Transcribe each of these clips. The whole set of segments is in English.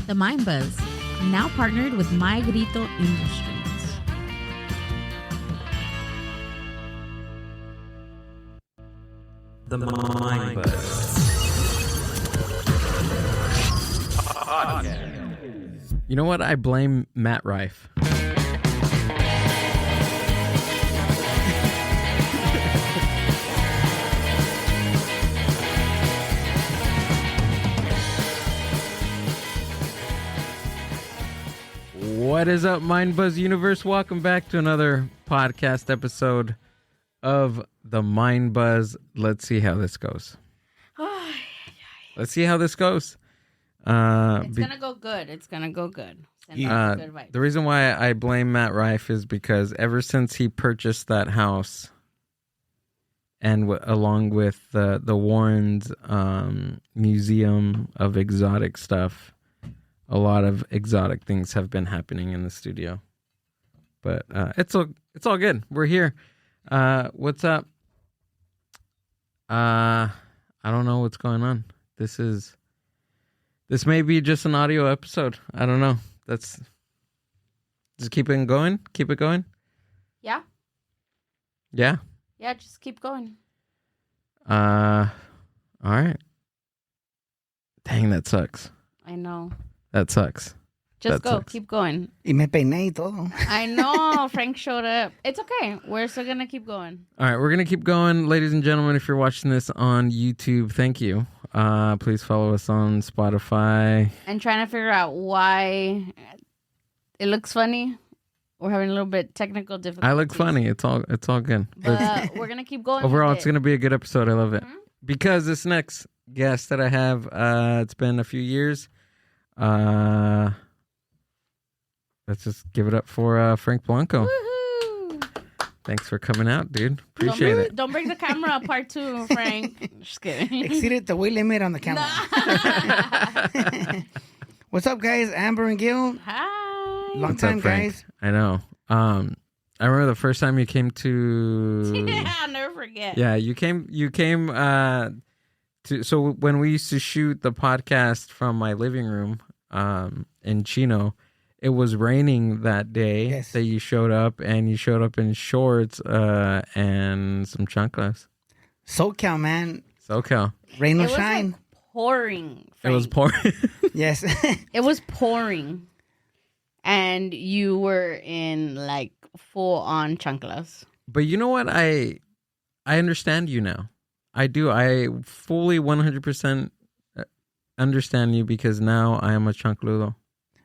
The Mind Buzz, now partnered with My Grito Industries. The Mind Buzz. You know what? I blame Matt Rife. What is up, Mind Buzz Universe? Welcome back to another podcast episode of the Mind Buzz. Let's see how this goes. Let's see how this goes. It's gonna go good. It's gonna go good. Good vibes. The reason why I blame Matt Rife is because ever since he purchased that house, and along with the Warrens Museum of Exotic Stuff, a lot of exotic things have been happening in the studio. But it's all good. We're here. What's up? I don't know what's going on. This may be just an audio episode. I don't know. Just keep it going. Keep it going. Yeah. Yeah. Yeah. Just keep going. All right. Dang, that sucks. I know. That sucks. Just That go. sucks. Keep going. Y me peiné y todo. I know. Frank showed up. It's okay. We're still gonna keep going. All right, we're gonna keep going, ladies and gentlemen. If you're watching this on YouTube, thank you. Please follow us on Spotify. And trying to figure out why it looks funny. We're having a little bit technical difficulties. I look funny. It's all good. But we're gonna keep going. Overall, with it's it. gonna be a good episode. I love it. Mhm. Because this next guest that I have, it's been a few years. Let's just give it up for Frank Blanco. Woohoo! Thanks for coming out, dude. Appreciate it. Don't break the camera part two, Frank. Just kidding. Exceeded the weight limit on the camera. What's up, guys? Amber and Gil. Hi. Long What's up, time, Frank? guys. I know. I remember the first time you came to. Yeah, I'll never forget. Yeah, you came. So when we used to shoot the podcast from my living room, in Chino, it was raining that day. Yes. That you showed up, and you showed up in shorts, and some chanclas. SoCal, man. SoCal. Rain or It was shine. like pouring. It was Frank. pouring. Yes. It was pouring, and you were in like full on chanclas. But you know what? I understand you now. I do. I fully 100% understand you because now I am a chancludo.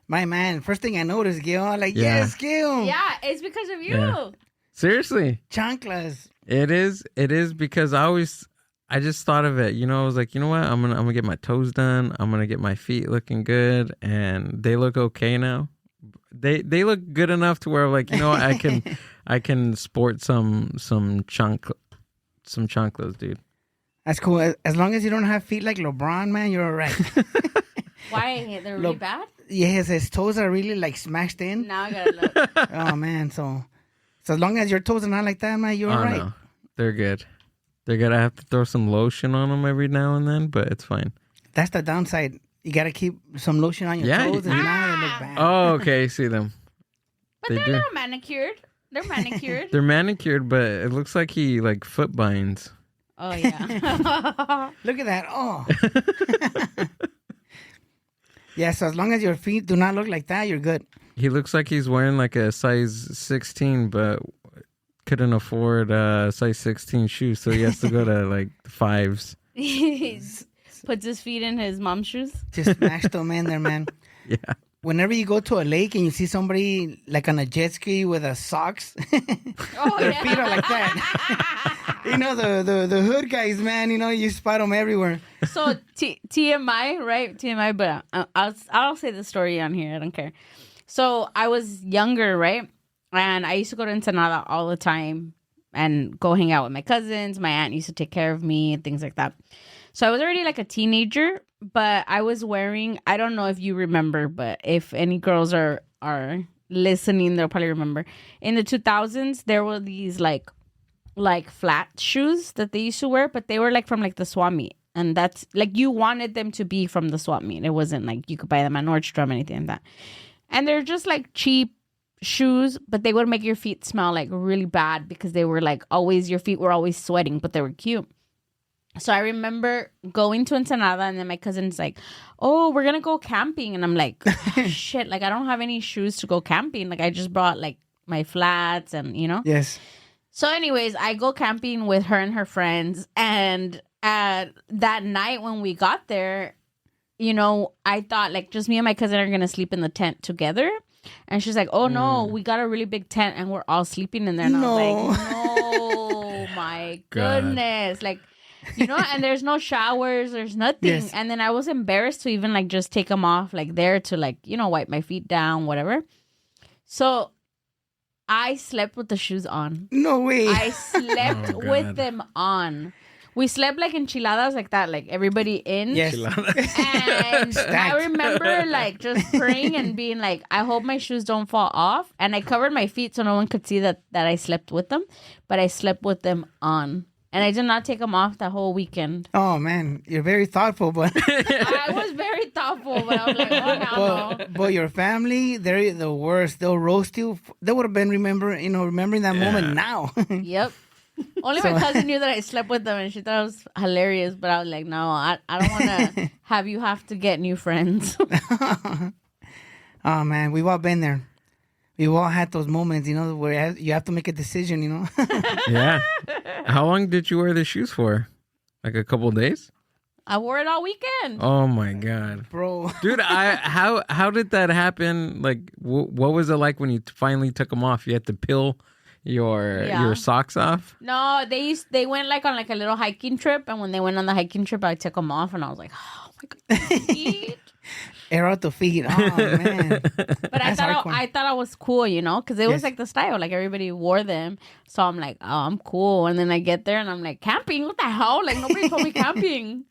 My man. First thing I noticed, Gil. I'm like, Yeah. yes, Gil. Yeah, it's because of you. Yeah. Seriously. Chanclas. It is because I just thought of it. You know, I was like, you know what? I'm gonna get my toes done. I'm gonna get my feet looking good, and they look okay now. They look good enough to where, like, you know, I can sport some chanclas, dude. That's cool. As long as you don't have feet like LeBron, man, you're all right. Why? They're really Look. bad? Yes, his toes are really like smashed in. Now I gotta look. Oh, man. So as long as your toes are not like that, man, you're all right. No, they're good. They're good. I have to throw some lotion on them every now and then, but it's fine. That's the downside. You got to keep some lotion on your Yeah, toes, and you- now they look bad. Oh, okay. See them. But They they're do. not manicured. They're manicured. They're manicured, but it looks like he like foot binds. Oh, yeah. Look at that. Oh. Yeah, so as long as your feet do not look like that, you're good. He looks like he's wearing like a size 16, but couldn't afford size 16 shoes, so he has to go to like fives. He puts his feet in his mom's shoes. Just smash them in there, man. Yeah. Whenever you go to a lake and you see somebody like on a jet ski with a socks, Oh, their yeah. feet are like that. You know, the hood guys, man, you know, you spot them everywhere. So TMI, right? TMI, but I'll say the story on here. I don't care. So I was younger, right? And I used to go to Ensenada all the time and go hang out with my cousins. My aunt used to take care of me and things like that. So I was already like a teenager, but I was wearing, I don't know if you remember, but if any girls are listening, they'll probably remember. In the 2000s, there were these like flat shoes that they used to wear, but they were like from like the Swami And that's like you wanted them to be from the swap meet. It wasn't like you could buy them at Nordstrom, anything like that. And they're just like cheap shoes, but they would make your feet smell like really bad because they were like always, your feet were always sweating, but they were cute. So I remember going to Ensenada, and then my cousin's like, oh, we're going to go camping. And I'm like, shit, like I don't have any shoes to go camping. Like I just brought like my flats and, you know. Yes. So anyways, I go camping with her and her friends. And that night when we got there, you know, I thought like just me and my cousin are going to sleep in the tent together. And she's like, oh, no, we got a really big tent and we're all sleeping in there. And I was like, no, my goodness. Like, you know, and there's no showers, there's nothing. Yes. And then I was embarrassed to even like just take them off like there to like, you know, wipe my feet down, whatever. So I slept with the shoes on. No way. I slept with them on. We slept like enchiladas like that, like everybody in. Yes. And I remember like just praying and being like, I hope my shoes don't fall off. And I covered my feet so no one could see that I slept with them. But I slept with them on. And I did not take them off the whole weekend. Oh, man. You're very thoughtful, but... I was very thoughtful, but I was like, oh, hell no. But your family, they're the worst. They'll roast you. They would have been remembering that moment now. Yep. Only my cousin knew that I slept with them, and she thought it was hilarious. But I was like, no, I don't want to have to get new friends. Oh, man. We've all been there. We've all had those moments, you know, where you have to make a decision, you know. Yeah. How long did you wear the shoes for? Like a couple of days? I wore it all weekend. Oh my God, Bro. dude! How did that happen? Like, what was it like when you finally took them off? You had to peel your socks off? No, they went like on like a little hiking trip, and when they went on the hiking trip, I took them off, and I was like, oh my God. Air out the feet. Oh, man. But I thought I was cool, you know, because it was like the style. Like everybody wore them. So I'm like, oh, I'm cool. And then I get there and I'm like, camping? What the hell? Like nobody told me camping.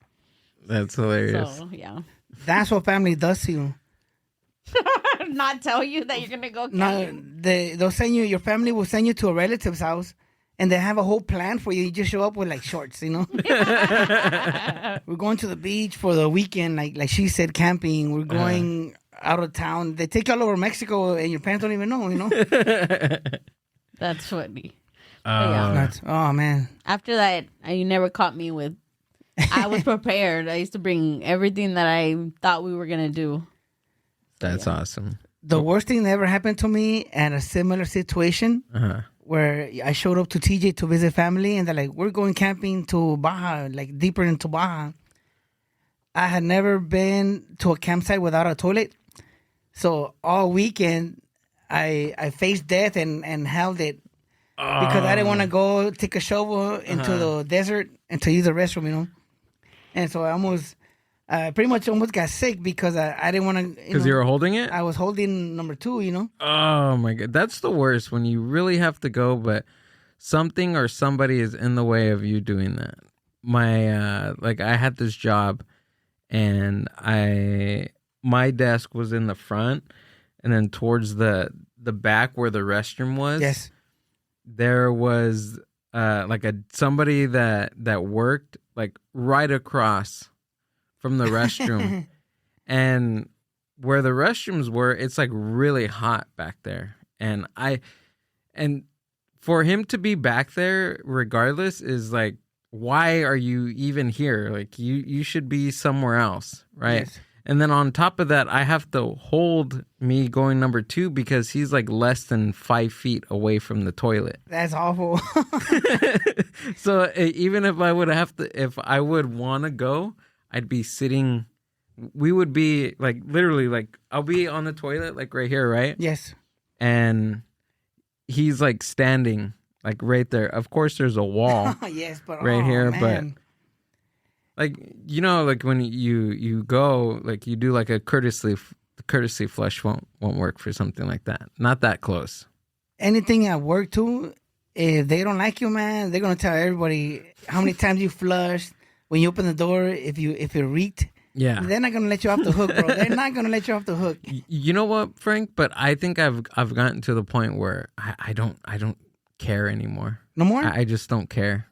That's hilarious. So, yeah. That's what family does to you. Not tell you that you're going to go camping. No, they'll send you, your family will send you to a relative's house. And they have a whole plan for you. You just show up with like shorts, you know. We're going to the beach for the weekend, like she said, camping. We're going out of town. They take you all over Mexico, and your parents don't even know, you know. That's funny. Yeah. Oh man. After that, you never caught me with. I was prepared. I used to bring everything that I thought we were gonna do. That's awesome. The worst thing that ever happened to me at a similar situation. Where I showed up to TJ to visit family, and they're like, we're going camping to Baja, like deeper into Baja. I had never been to a campsite without a toilet. So all weekend, I faced death and held it because I didn't want to go take a shovel into the desert and to use the restroom, you know. And so I almost, pretty much almost got sick because I didn't want to. Because you were holding it? I was holding number 2, you know. Oh my God. That's the worst when you really have to go, but something or somebody is in the way of you doing that. I had this job and my desk was in the front, and then towards the back where the restroom was. Yes. There was somebody that worked like right across from the restroom. And where the restrooms were, it's like really hot back there. And for him to be back there regardless is like, why are you even here? Like you should be somewhere else, right? Yes. And then on top of that, I have to hold me going number 2 because he's like less than 5 feet away from the toilet. That's awful. So even if I would want to go, I'd be sitting. We would be like literally like I'll be on the toilet like right here, right? Yes. And he's like standing like right there. Of course, there's a wall. Yes, but right here, man. but like you know, like when you go, like you do like a courtesy flush won't work for something like that. Not that close. Anything at work too, if they don't like you, man, they're gonna tell everybody how many times you flushed. When you open the door, if it reeked, yeah, they're not gonna let you off the hook, bro. They're not gonna let you off the hook. You know what, Frank? But I think I've gotten to the point where I don't care anymore. No more? I just don't care.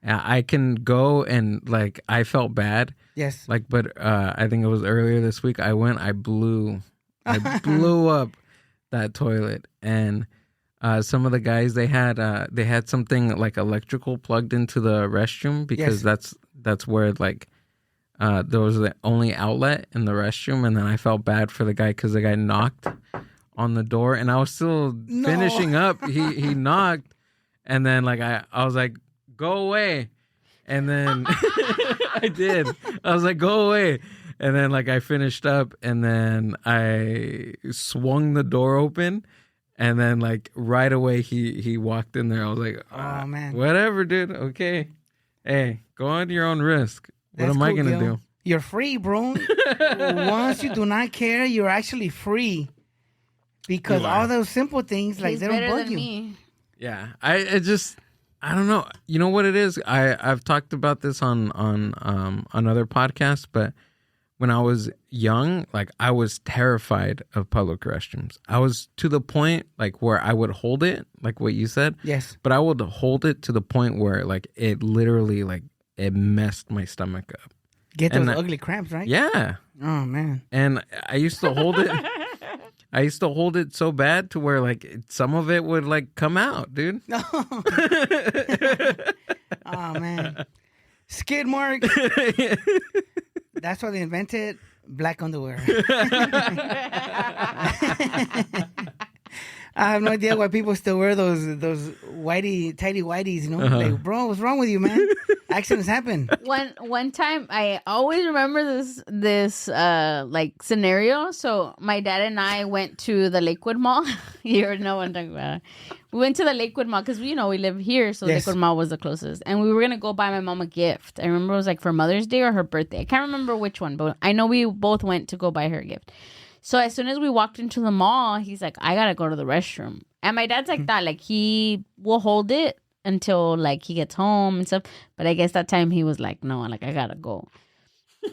I can go and like I felt bad. Yes. Like, but I think it was earlier this week. I blew up that toilet, and some of the guys they had something like electrical plugged into the restroom because that's where like there was the only outlet in the restroom, and then I felt bad for the guy because the guy knocked on the door, and I was still finishing up. He knocked, and then like I was like, go away. And then I did. I was like, go away. And then like I finished up, and then I swung the door open, and then like right away he walked in there. I was like, oh man, whatever, dude. Okay. Hey, go on your own risk. What am I going to do? You're free, bro. Once you do not care, you're actually free. Because all those simple things, like, they don't bug you. Me. Yeah. I don't know. You know what it is? I've talked about this on other podcasts, but when I was young, like I was terrified of public restrooms. I was to the point like where I would hold it, like what you said. Yes. But I would hold it to the point where like it literally like it messed my stomach up. Get those ugly cramps, right? Yeah. Oh man. And I used to hold it. I used to hold it so bad to where like some of it would like come out, dude. Oh man. Skid mark. That's why they invented black underwear. I have no idea why people still wear those tidy whities, you know? Like, bro, what's wrong with you, man? Accidents happen. One time, I always remember this like scenario. So my dad and I went to the Lakewood Mall. You already know what I'm talking about. We went to the Lakewood Mall because we live here, so Lakewood Mall was the closest. And we were gonna go buy my mom a gift. I remember it was like for Mother's Day or her birthday. I can't remember which one, but I know we both went to go buy her a gift. So as soon as we walked into the mall, he's like, I gotta go to the restroom. And my dad's like that. Like, he will hold it until, like, he gets home and stuff. But I guess that time he was like, no, like, I gotta go.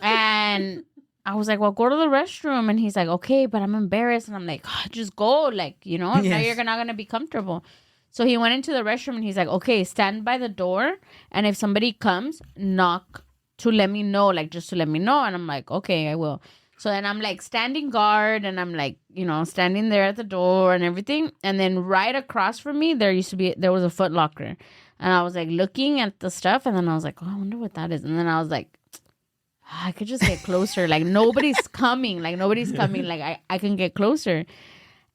And I was like, well, go to the restroom. And he's like, okay, but I'm embarrassed. And I'm like, oh, just go. Like, if now you're not gonna be comfortable. So he went into the restroom and he's like, okay, stand by the door. And if somebody comes, knock to let me know, like, just to let me know. And I'm like, okay, I will. So then I'm like standing guard and I'm like, standing there at the door and everything. And then right across from me, there was a Foot Locker. And I was like looking at the stuff. And then I was like, oh, I wonder what that is. And then I was like, I could just get closer. Like, nobody's coming. Like, I can get closer.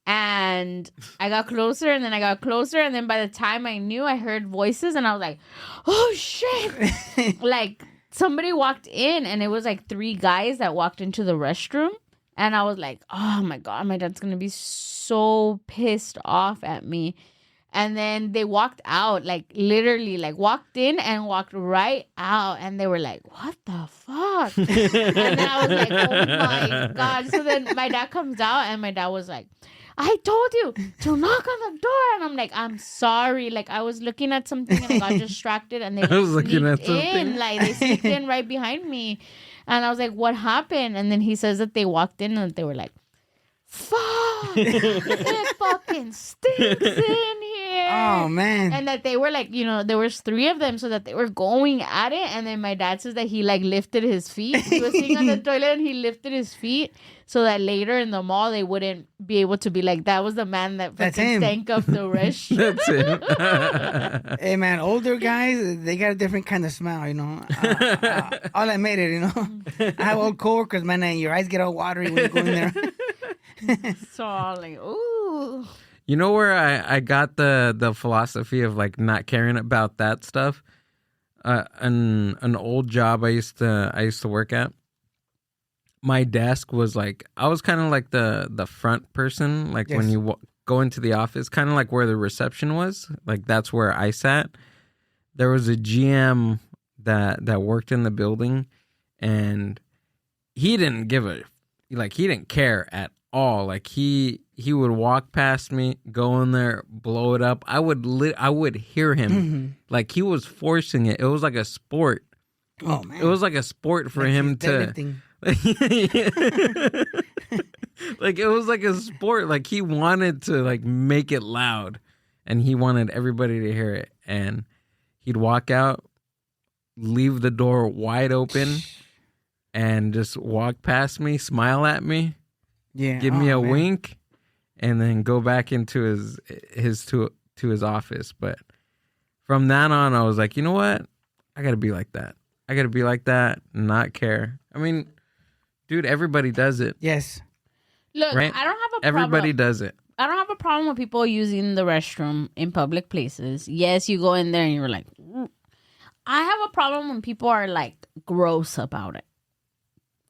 And I got closer and then I got closer. And then by the time I knew, I heard voices and I was like, oh, shit. Like, somebody walked in and it was like 3 guys that walked into the restroom. And I was like, oh my God, my dad's going to be so pissed off at me. And then they walked out, like literally like walked in and walked right out. And they were like, what the fuck? And then I was like, oh my God. So then my dad comes out and my dad was like, I told you to knock on the door. And I'm like, I'm sorry. Like, I was looking at something and I got distracted and they sneaked in. Like, they sneaked in right behind me. And I was like, what happened? And then he says that they walked in and they were like, fuck, it fucking stinks in here. Oh, man. And that they were like, there was 3 of them, so that they were going at it. And then my dad says that he like lifted his feet. He was sitting on the toilet and he lifted his feet so that later in the mall they wouldn't be able to be like, that was the man that fucking stank up the restroom. That's it. Hey, man, older guys, they got a different kind of smell, I'll admit it, I have old coworkers, man, and your eyes get all watery when you go in there. So I'm like, ooh. You know where I got the philosophy of like not caring about that stuff? An old job I used to work at. My desk was like, I was kind of like the front person, like when you go into the office, kind of like where the reception was. Like that's where I sat. There was a GM that worked in the building, and he didn't he didn't care at all. Like he would walk past me, go in there, blow it up. I would hear him. Like he was forcing it. It was like a sport. Oh man. It was like a sport for him to like it was like a sport. Like he wanted to like make it loud and he wanted everybody to hear it. And he'd walk out leave the door wide open and just walk past me, smile at me, give me a wink, and then go back into his office. But from that on, I was like, you know what? I got to be like that. I got to be like that and not care. I mean, dude, everybody does it. Yes. Look, right? I don't have a problem. Everybody does it. I don't have a problem with people using the restroom in public places. Yes, you go in there and you're like, I have a problem when people are like gross about it.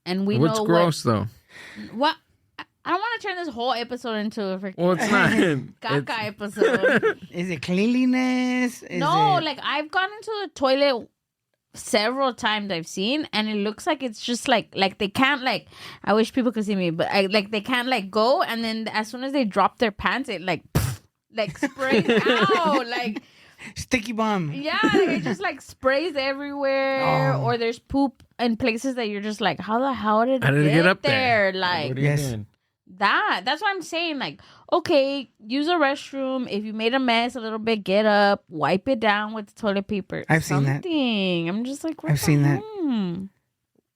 And we What's know gross though? What? I don't want to turn this whole episode into a freaking Well, it's not. caca episode. Is it cleanliness? Like I've gone into the toilet several times I've seen, and it looks like it's just like they can't like. I wish people could see me, but they can't like go, and then as soon as they drop their pants, it like sprays out like sticky bomb. Yeah, like, it just like sprays everywhere, or there's poop in places that you're just like, how the hell did it get up there? Like, what are you doing? That's what I'm saying. Like, okay, use a restroom. If you made a mess a little bit, get up, wipe it down with the toilet paper. I've seen that. I'm just like, I've seen that.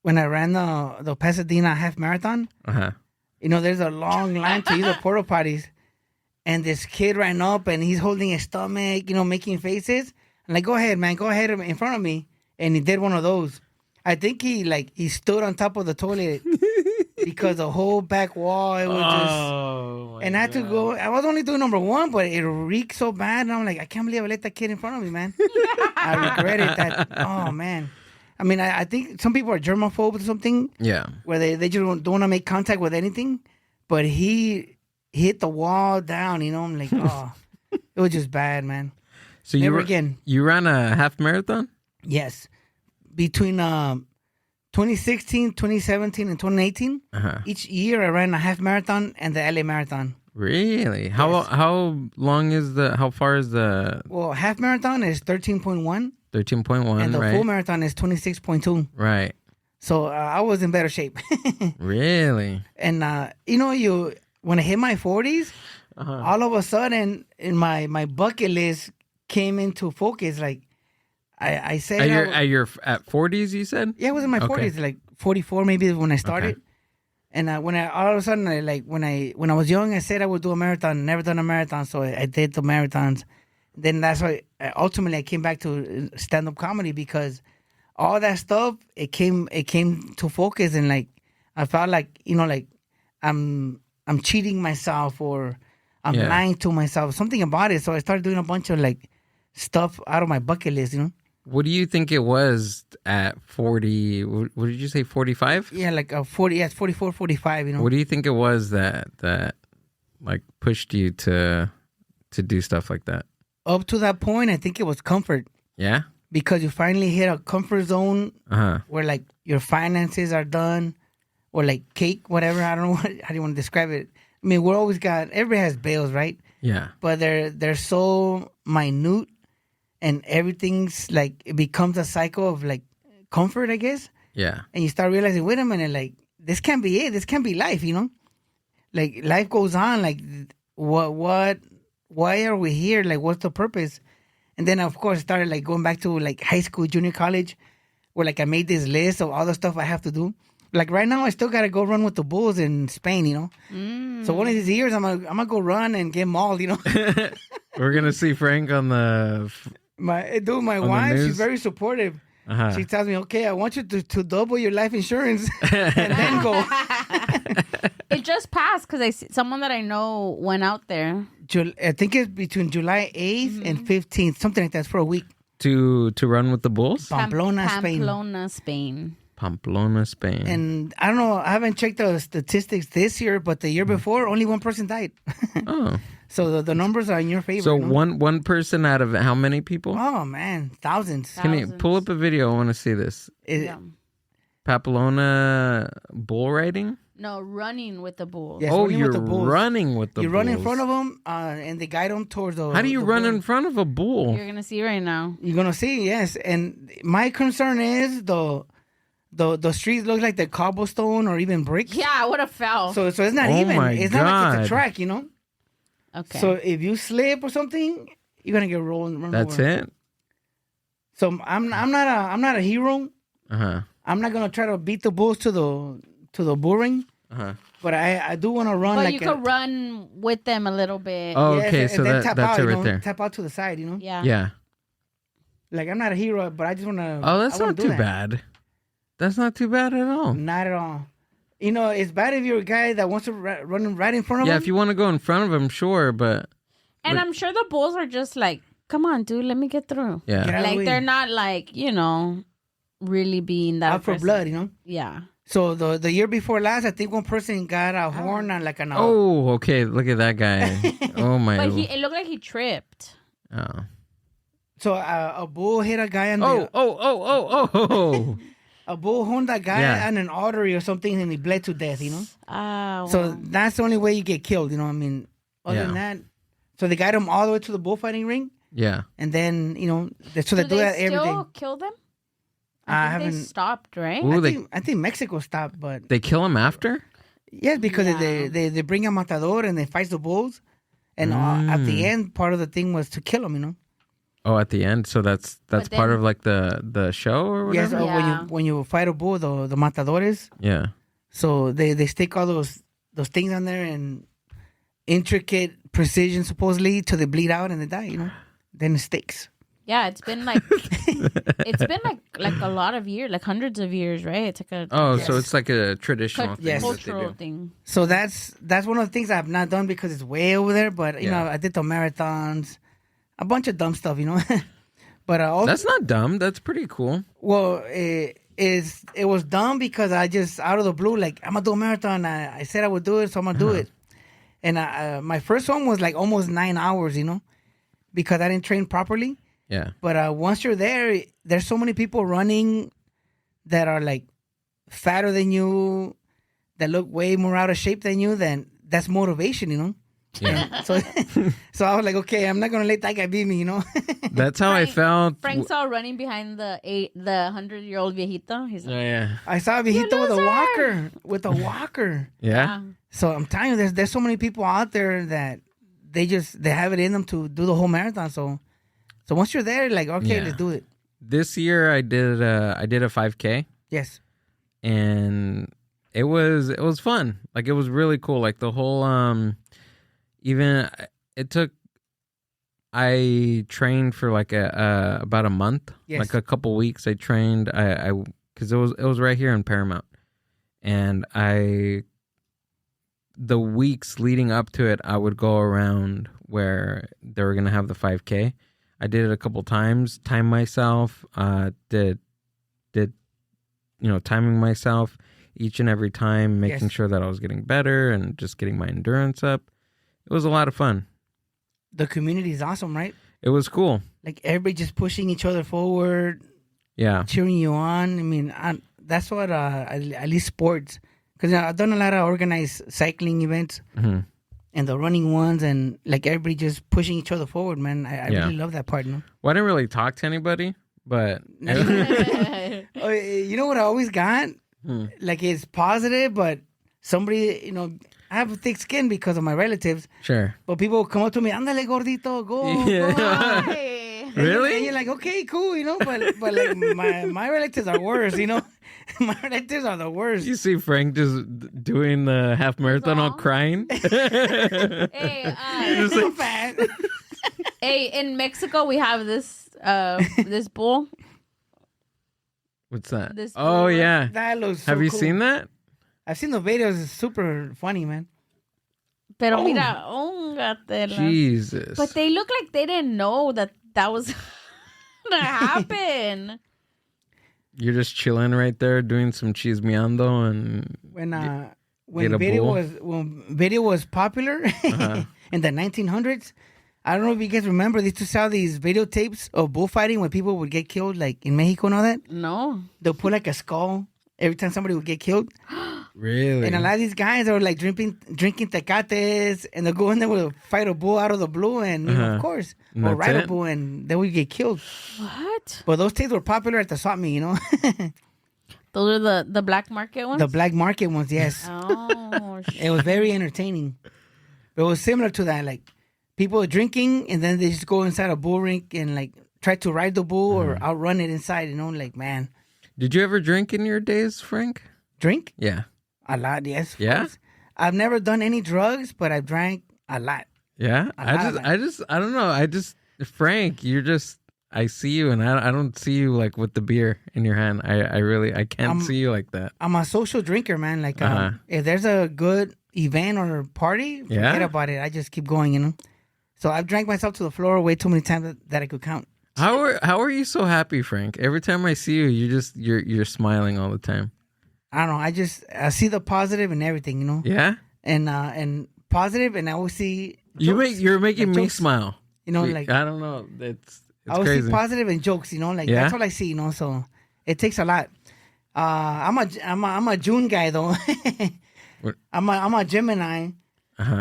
When I ran the Pasadena half marathon, there's a long line to use the porta potties, and this kid ran up and he's holding his stomach, making faces. I'm like, go ahead, man, go ahead in front of me, and he did one of those. I think he stood on top of the toilet. Because the whole back wall, it was just... And I had to go... I was only doing number one, but it reeked so bad. And I'm like, I can't believe I let that kid in front of me, man. I regretted that. Oh, man. I mean, I think some people are germaphobe or something. Yeah. Where they just don't want to make contact with anything. But he hit the wall down, I'm like, oh. It was just bad, man. So Never again. You ran a half marathon? Yes. Between... 2016, 2017, and 2018. Each year I ran a half marathon and the LA marathon. Really? How far is the... Well, half marathon is 13.1. 13.1, and the full marathon is 26.2. Right. So I was in better shape. Really? And, when I hit my 40s, all of a sudden, in my bucket list came into focus, like, I said at 40s, you said? Yeah, I was in my 40s, like 44 maybe when I started. Okay. And when I all of a sudden, when I was young, I said I would do a marathon. Never done a marathon, so I did the marathons. Then that's why ultimately I came back to stand-up comedy, because all that stuff it came to focus, and like I felt like I'm cheating myself, or I'm lying to myself, something about it. So I started doing a bunch of like stuff out of my bucket list, What do you think it was at 40? What did you say, 45? Yeah, like 40. Yeah, 44, 45. What do you think it was that like pushed you to do stuff like that? Up to that point, I think it was comfort. Yeah, because you finally hit a comfort zone where like your finances are done, or like cake, whatever. I don't know how do you want to describe it. I mean, everybody has bills, right? Yeah, but they're so minute. And everything's like, it becomes a cycle of like comfort, I guess. Yeah. And you start realizing, wait a minute, like, this can't be it. This can't be life, Like, life goes on. Like, why are we here? Like, what's the purpose? And then, of course, started like going back to like high school, junior college, where like I made this list of all the stuff I have to do. Like right now, I still got to go run with the Bulls in Spain, So one of these years, I'm gonna go run and get mauled, We're going to see Frank on the... My wife, she's very supportive. She tells me, okay, I want you to double your life insurance and then go. It just passed because someone that I know went out there. I think it's between July 8th and 15th, something like that, for a week. To run with the Bulls? Pamplona, Spain. Pamplona, Spain. And I don't know, I haven't checked the statistics this year, but the year before, only one person died. Oh. So the numbers are in your favor. So one person out of how many people? Oh, man. Thousands. Can you pull up a video? I want to see this. Pamplona bull riding? No, running with the bulls. Yes, you're running with the bulls. You run in front of them and they guide them towards the... How do you run in front of a bull? You're going to see right now. You're going to see, yes. And my concern is the streets look like the cobblestone or even bricks. Yeah, I would have fell. So it's not even. It's not like it's a track, Okay. So if you slip or something, you're gonna get rolled. That's it. So I'm not a hero. I'm not gonna try to beat the bulls to the bull ring. But I do want to run. But like you could run with them a little bit. Oh, yes, okay. and So then that's out, it right there. Tap out to the side, you know. Yeah. Yeah. Like I'm not a hero, but I just want to. Oh, that's not too bad. That's not too bad at all. Not at all. You know, it's bad if you're a guy that wants to run right in front of him. Yeah, if you want to go in front of him, sure, but... And I'm sure the bulls are just like, come on, dude, let me get through. Yeah. Like, they're not like, you know, really being that out for blood, you know? Yeah. So the year before last, I think one person got a horn and like an... Oh, okay. Look at that guy. Oh, my... But it looked like he tripped. Oh. So a bull hit a guy on the... Oh. A bull horned that guy on an artery or something, and he bled to death, you know? So that's the only way you get killed, you know? I mean, other than that... So they got him all the way to the bullfighting ring. Yeah. And then, you know, so they do that every day. Do they still kill them? I think they stopped, right? Ooh, I think Mexico stopped, but... They kill him after? Yes, because they bring a matador and they fight the bulls. And at the end, part of the thing was to kill him, you know? Oh, at the end? So that's part of like the show or whatever? Yes, when you fight a bull, the matadores. Yeah. So they stick all those things on there and intricate precision, supposedly, till they bleed out and they die, you know? Then it sticks. Yeah, it's been like a lot of years, like hundreds of years, right? It's like so it's like a traditional thing. Cultural thing. So that's one of the things I have not done because it's way over there. But you know, I did the marathons, a bunch of dumb stuff, you know. But also, that's not dumb. That's pretty cool. Well, it was dumb because I just out of the blue, like I'm gonna do a marathon. I said I would do it, so I'm gonna do it. And my first one was like almost 9 hours, you know, because I didn't train properly. Yeah. But once you're there, there's so many people running that are like fatter than you, that look way more out of shape than you. Then that's motivation, you know. Yeah. So I was like, okay, I'm not gonna let that guy beat me, you know. That's how I felt. Frank saw running behind the 100-year-old viejito. He's like, yeah. I saw a viejito with a walker. Yeah. So I'm telling you, there's so many people out there that they have it in them to do the whole marathon. So once you're there, like, okay, let's do it. This year I did a 5K. Yes. And it was fun. Like, it was really cool. Like the whole I trained for like about a month. Yes. Like a couple weeks I trained. I cuz it was right here in Paramount. And the weeks leading up to it, I would go around where they were going to have the 5K. I did it a couple times, timed myself, did timing myself each and every time, making sure that I was getting better and just getting my endurance up. It was a lot of fun. The community is awesome, right? It was cool. Like everybody just pushing each other forward. Yeah. Cheering you on. I mean, that's what, at least sports, because I've done a lot of organized cycling events and the running ones, and like everybody just pushing each other forward, man. I really love that part, you know? Well, I didn't really talk to anybody, but... You know what I always got? Like, it's positive, but somebody, you know, I have thick skin because of my relatives. Sure. But people will come up to me, ándale, gordito, go. Really? And you're like, okay, cool, you know, but like my relatives are worse, you know. My relatives are the worst. You see Frank just doing the half marathon all crying? Hey, so fat. Hey, in Mexico we have this bull. What's that? This oh, yeah. That looks so Have you cool. seen that? I've seen the videos. It's super funny, man. Pero mira, gatela. Jesus. But they look like they didn't know that was gonna happen. You're just chilling right there doing some chismeando and when video was popular in the 1900s. I don't know if you guys remember. They used to sell these videotapes of bullfighting when people would get killed, like in Mexico and all that. No. They'll put like a skull every time somebody would get killed. Really? And a lot of these guys are like drinking tecates, and they'll go in there with fight a bull out of the blue, and you know, of course, or ride a bull, and then we get killed. What? But those tapes were popular at the swap meet, you know. Those are the black market ones? The black market ones, yes. Oh, It was very entertaining. It was similar to that, like people are drinking, and then they just go inside a bull ring and like try to ride the bull or outrun it inside. Like, man. Did you ever drink in your days, Frank? Drink? Yeah. A lot, yes. Yeah? Course. I've never done any drugs, but I've drank a lot. Yeah? I don't know. Frank, I see you and I don't see you like with the beer in your hand. I can't see you like that. I'm a social drinker, man. Like, if there's a good event or party, forget about it. I just keep going, So I've drank myself to the floor way too many times that I could count. How are you so happy, Frank? Every time I see you, you're smiling all the time. I don't know. I see the positive in everything, Yeah? And positive, and I always see jokes, you're making me jokes. smile. Like I don't know. It's I always crazy. see positive and jokes, that's all I see, So it takes a lot. I'm a June guy though. I'm a Gemini.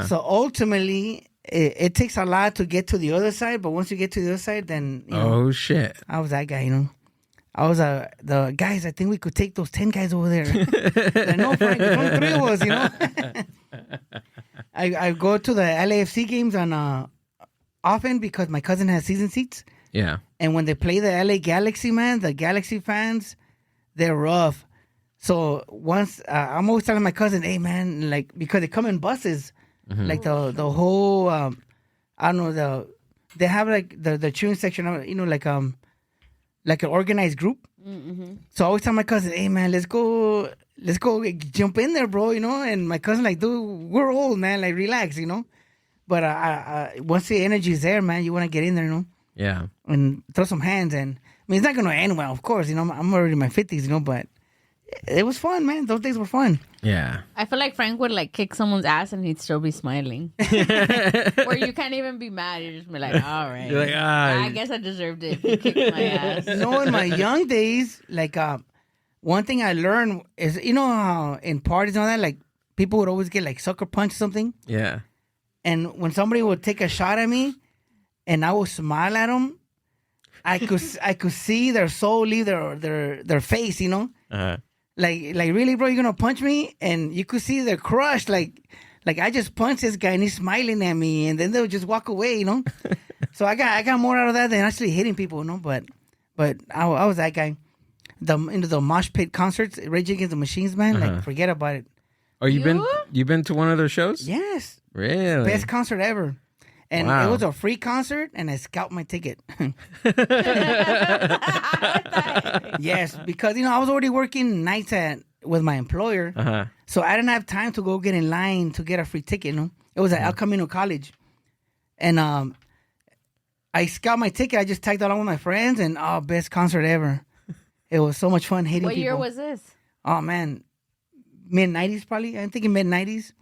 So ultimately, it takes a lot to get to the other side. But once you get to the other side, then oh shit! I was that guy, I was the guys. I think we could take those 10 guys over there. No, Frank, there's only 3 of us, I go to the LAFC games on often because my cousin has season seats. Yeah. And when they play the LA Galaxy, man, the Galaxy fans, they're rough. So once I'm always telling my cousin, hey man, like because they come in buses, like the whole I don't know they have like the cheering section, like an organized group. Mm-hmm. So I always tell my cousin, hey man, let's go jump in there, bro, And my cousin like, dude, we're old, man, like relax, But once the energy is there, man, you want to get in there, Yeah. And throw some hands. And I mean, it's not going to end well, of course. I'm already in my 50s, but it was fun, man. Those days were fun. Yeah. I feel like Frank would like kick someone's ass and he'd still be smiling. Or you can't even be mad. You're just be like, all right. You're like, I guess I deserved it. You kicked my ass. In my young days, like one thing I learned is, how in parties and all that, like people would always get like sucker punch or something. Yeah. And when somebody would take a shot at me, and I would smile at them, I could see their soul leave their face, Uh-huh. Like really, bro, you're gonna punch me, and you could see they're crushed. Like I just punched this guy and he's smiling at me, and then they'll just walk away, So I got more out of that than actually hitting people, But I was that guy. Into the mosh pit concerts, Rage Against the Machines, man. Like forget about it. Oh, you've been to one of their shows? Yes. Really? Best concert ever. And wow. It was a free concert, and I scalped my ticket. Yes, because I was already working nights with my employer, so I didn't have time to go get in line to get a free ticket. It was at El Camino College, and I scalped my ticket. I just tagged along with my friends, and best concert ever. It was so much fun hitting people. What year was this? Oh man, mid-90s probably. I'm thinking mid-90s.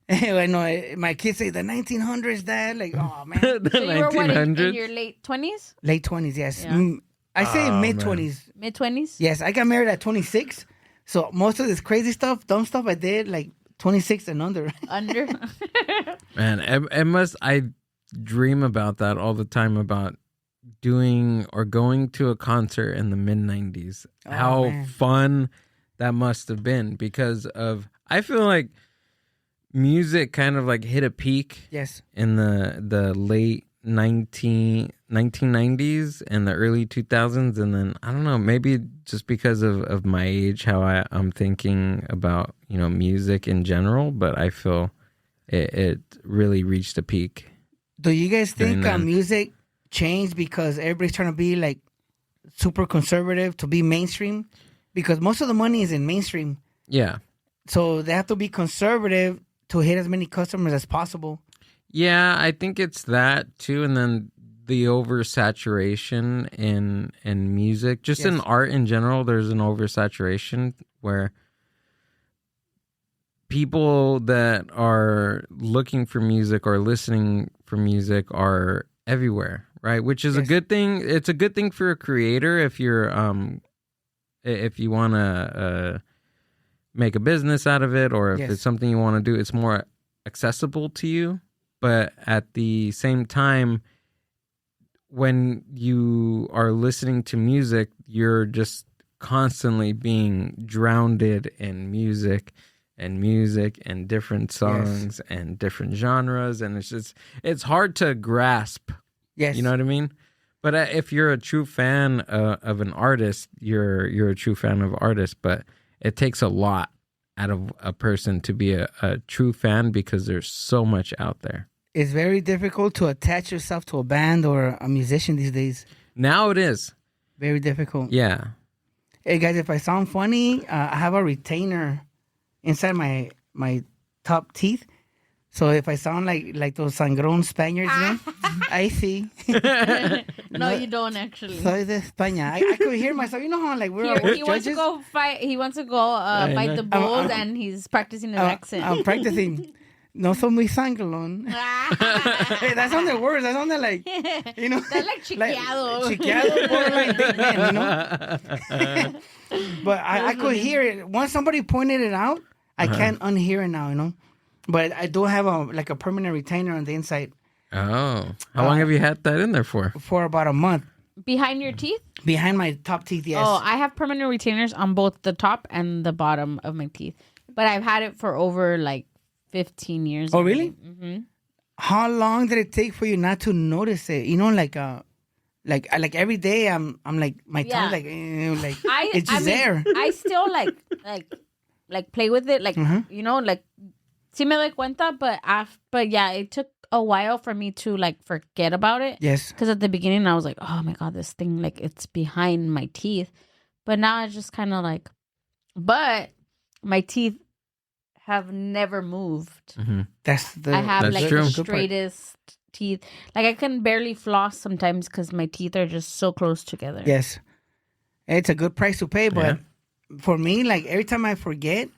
I know my kids say the 1900s, Dad. Like, oh man, the so you were what, 1900s? in your late 20s? Late 20s, yes. Yeah. I say mid-20s. Mid-20s? Yes, I got married at 26. So most of this crazy stuff, dumb stuff I did, like 26 and under. Under? Man, I dream about that all the time, about doing or going to a concert in the mid-90s. How man. Fun that must have been, because I feel like music kind of like hit a peak Yes. in the late 1990s and the early 2000s, and then I don't know, maybe just because of my age, how I'm thinking about music in general, but I feel it really reached a peak. Do you guys think then. music changed because everybody's trying to be like super conservative to be mainstream? Because most of the money is in mainstream, Yeah. so they have to be conservative to hit as many customers as possible. Yeah, I think it's that too, and then the oversaturation in music, just in art in general. There's an oversaturation where people that are looking for music or listening for music are everywhere, right? Which is a good thing. It's a good thing for a creator if you want to make a business out of it, or if it's something you want to do, it's more accessible to you. But at the same time, when you are listening to music, you're just constantly being drowned in music and different songs and different genres. And it's hard to grasp. Yes. You know what I mean? But if you're a true fan of an artist, you're a true fan of artists. But it takes a lot out of a person to be a true fan because there's so much out there. It's very difficult to attach yourself to a band or a musician these days. Now it is. Very difficult. Yeah. Hey guys, if I sound funny, I have a retainer inside my top teeth. So if I sound like those sangron Spaniards, you know, I see. No, you don't actually. Soy de España. I could hear myself. You know how like we're our worst He wants to judges? go fight. He wants to go fight the bulls, and he's practicing his accent. I'm practicing. No soy muy sanglón. Hey, that sounded worse. That sounded like, you know. That's like chiqueado. Chiqueado, more like big man, you know. But I could hear it. Once somebody pointed it out, I can't unhear it now, you know. But I do have a permanent retainer on the inside. Oh. How long have you had that in there for? For about a month. Behind your teeth? Behind my top teeth, yes. Oh, I have permanent retainers on both the top and the bottom of my teeth. But I've had it for over like 15 years. Oh, really? Mm-hmm. How long did it take for you not to notice it? You know, like every day I'm like my tongue like it's just there. I still like play with it, like you know, like sí me doy cuenta, but yeah, it took a while for me to like forget about it. Yes. Because at the beginning I was like, oh my god, this thing like it's behind my teeth, but now it's just kind of like, but my teeth have never moved. Mm-hmm. I have like true. the straightest teeth. Like I can barely floss sometimes because my teeth are just so close together. Yes. It's a good price to pay, but for me, like every time I forget,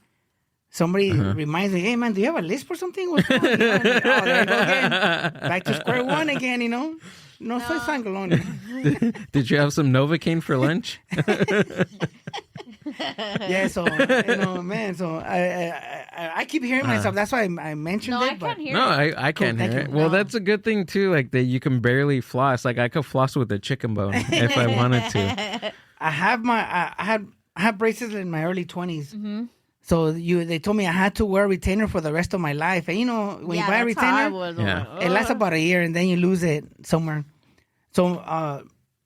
somebody reminds me, hey man, do you have a lisp or something? What's going on? You know, like, oh, there you go again. Back to square one again, you know? No soy sangalón. Did you have some Novocaine for lunch? Yeah, so, you know, man, so I keep hearing myself. That's why I mentioned it. I can't hear No, it. I can't hear thank it. you. Well, No. that's a good thing, too, like that you can barely floss. Like I could floss with a chicken bone if I wanted to. I had braces in my early 20s. Mm-hmm. So they told me I had to wear a retainer for the rest of my life. And you know, when you buy a that's how I retainer, was. Yeah. it lasts about a year and then you lose it somewhere. So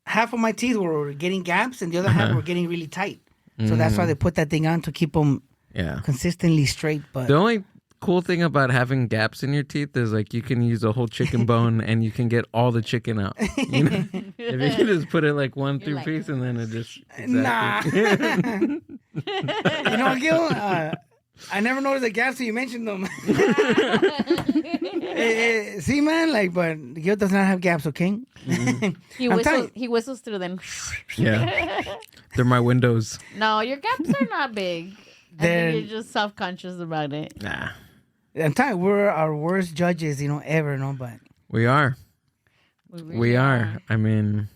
half of my teeth were getting gaps and the other half were getting really tight. So that's why they put that thing on to keep them consistently straight. But The only cool thing about having gaps in your teeth is like you can use a whole chicken bone and you can get all the chicken out. You know? If you can just put it like one through like, piece and then it just nah. You know, Gil, I never noticed the gaps, so you mentioned them. See, man, like, but Gil does not have gaps, okay? He whistles through them. Yeah. They're my windows. No, your gaps are not big. I think you're just self-conscious about it. Nah. I'm telling you, we're our worst judges, you know, ever, no? But We are. really We are. I mean,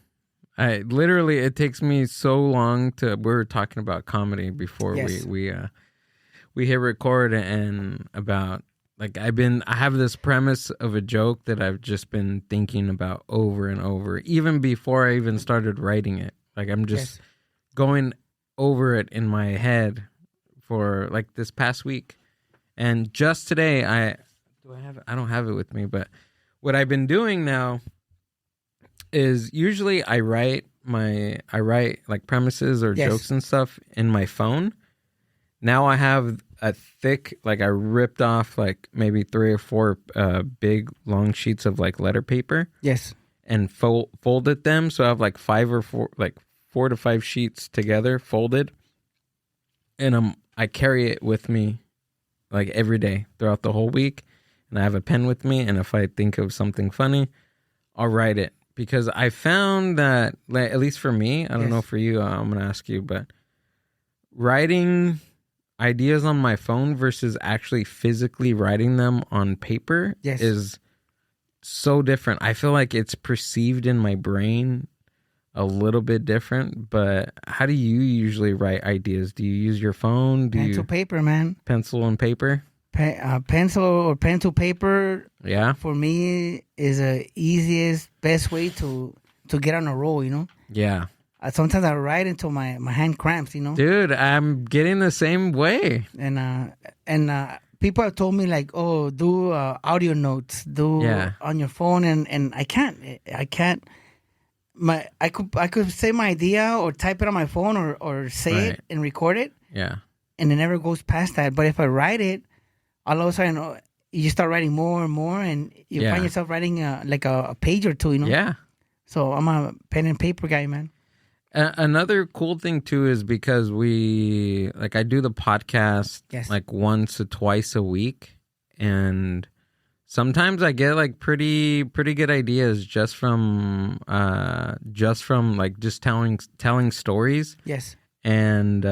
it takes me so long to. We were talking about comedy before Yes. we hit record, and about like I have this premise of a joke that I've just been thinking about over and over, even before I even started writing it. Like I'm just going over it in my head for like this past week, and just today I don't have it with me, but what I've been doing now is usually I write like premises or jokes and stuff in my phone. Now I have a thick, like I ripped off like maybe 3 or 4 big long sheets of like letter paper. yes. And folded them, so I have like 4 to 5 sheets together folded, and I carry it with me like every day throughout the whole week, and I have a pen with me, and if I think of something funny, I'll write it, because I found that, like, at least for me, I don't know for you, I'm gonna ask you, but writing ideas on my phone versus actually physically writing them on paper is so different. I feel like it's perceived in my brain a little bit different, but how do you usually write ideas? Do you use your phone? Pencil paper, man. Pencil and paper? Pencil or pen to paper. Yeah. For me, is the easiest, best way to get on a roll, you know? Yeah. Sometimes I write until my hand cramps, you know? Dude, I'm getting the same way. And people have told me, like, oh, do audio notes, on your phone, and I can't. I could say my idea or type it on my phone or say it and record it, Yeah. and it never goes past that. But if I write it, all of a sudden you start writing more and more, and you find yourself writing like a page or two, Yeah. So I'm a pen and paper guy, man. Another cool thing too is because I do the podcast like once or twice a week, and sometimes I get like pretty good ideas just from like just telling stories. Yes. And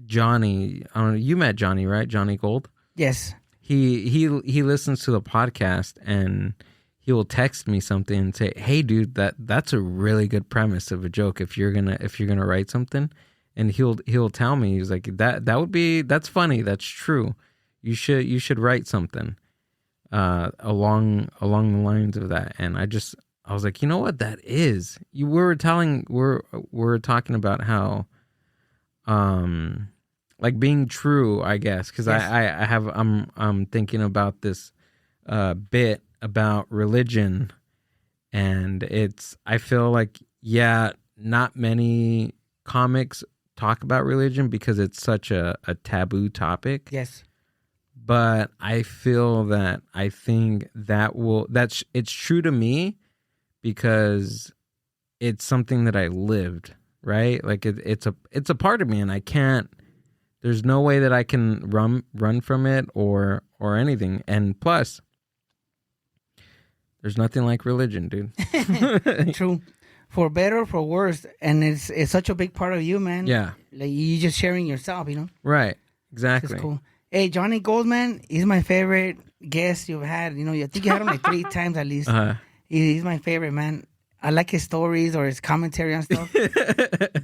Johnny, I don't know, you met Johnny, right? Johnny Gold. Yes. He listens to the podcast, and he will text me something and say, "Hey, dude, that's a really good premise of a joke. If you're gonna write something," and he'll tell me, he's like, that's funny. That's true. You should write something along the lines of that. And I was like, you know what that is? We're talking about how like being true, I guess, because I'm thinking about this bit about religion, and I feel like not many comics talk about religion because it's such a taboo topic. Yes. But I feel that it's true to me because it's something that I lived, right? Like it's a part of me, and I can't. There's no way that I can run from it or anything. And plus, there's nothing like religion, dude. True. For better or for worse. And it's such a big part of you, man. Yeah. Like you just sharing yourself, Right. Exactly. That's cool. Hey, Johnny Goldman, he's my favorite guest you've had. I think you had him like 3 times at least. He's my favorite, man. I like his stories or his commentary on stuff.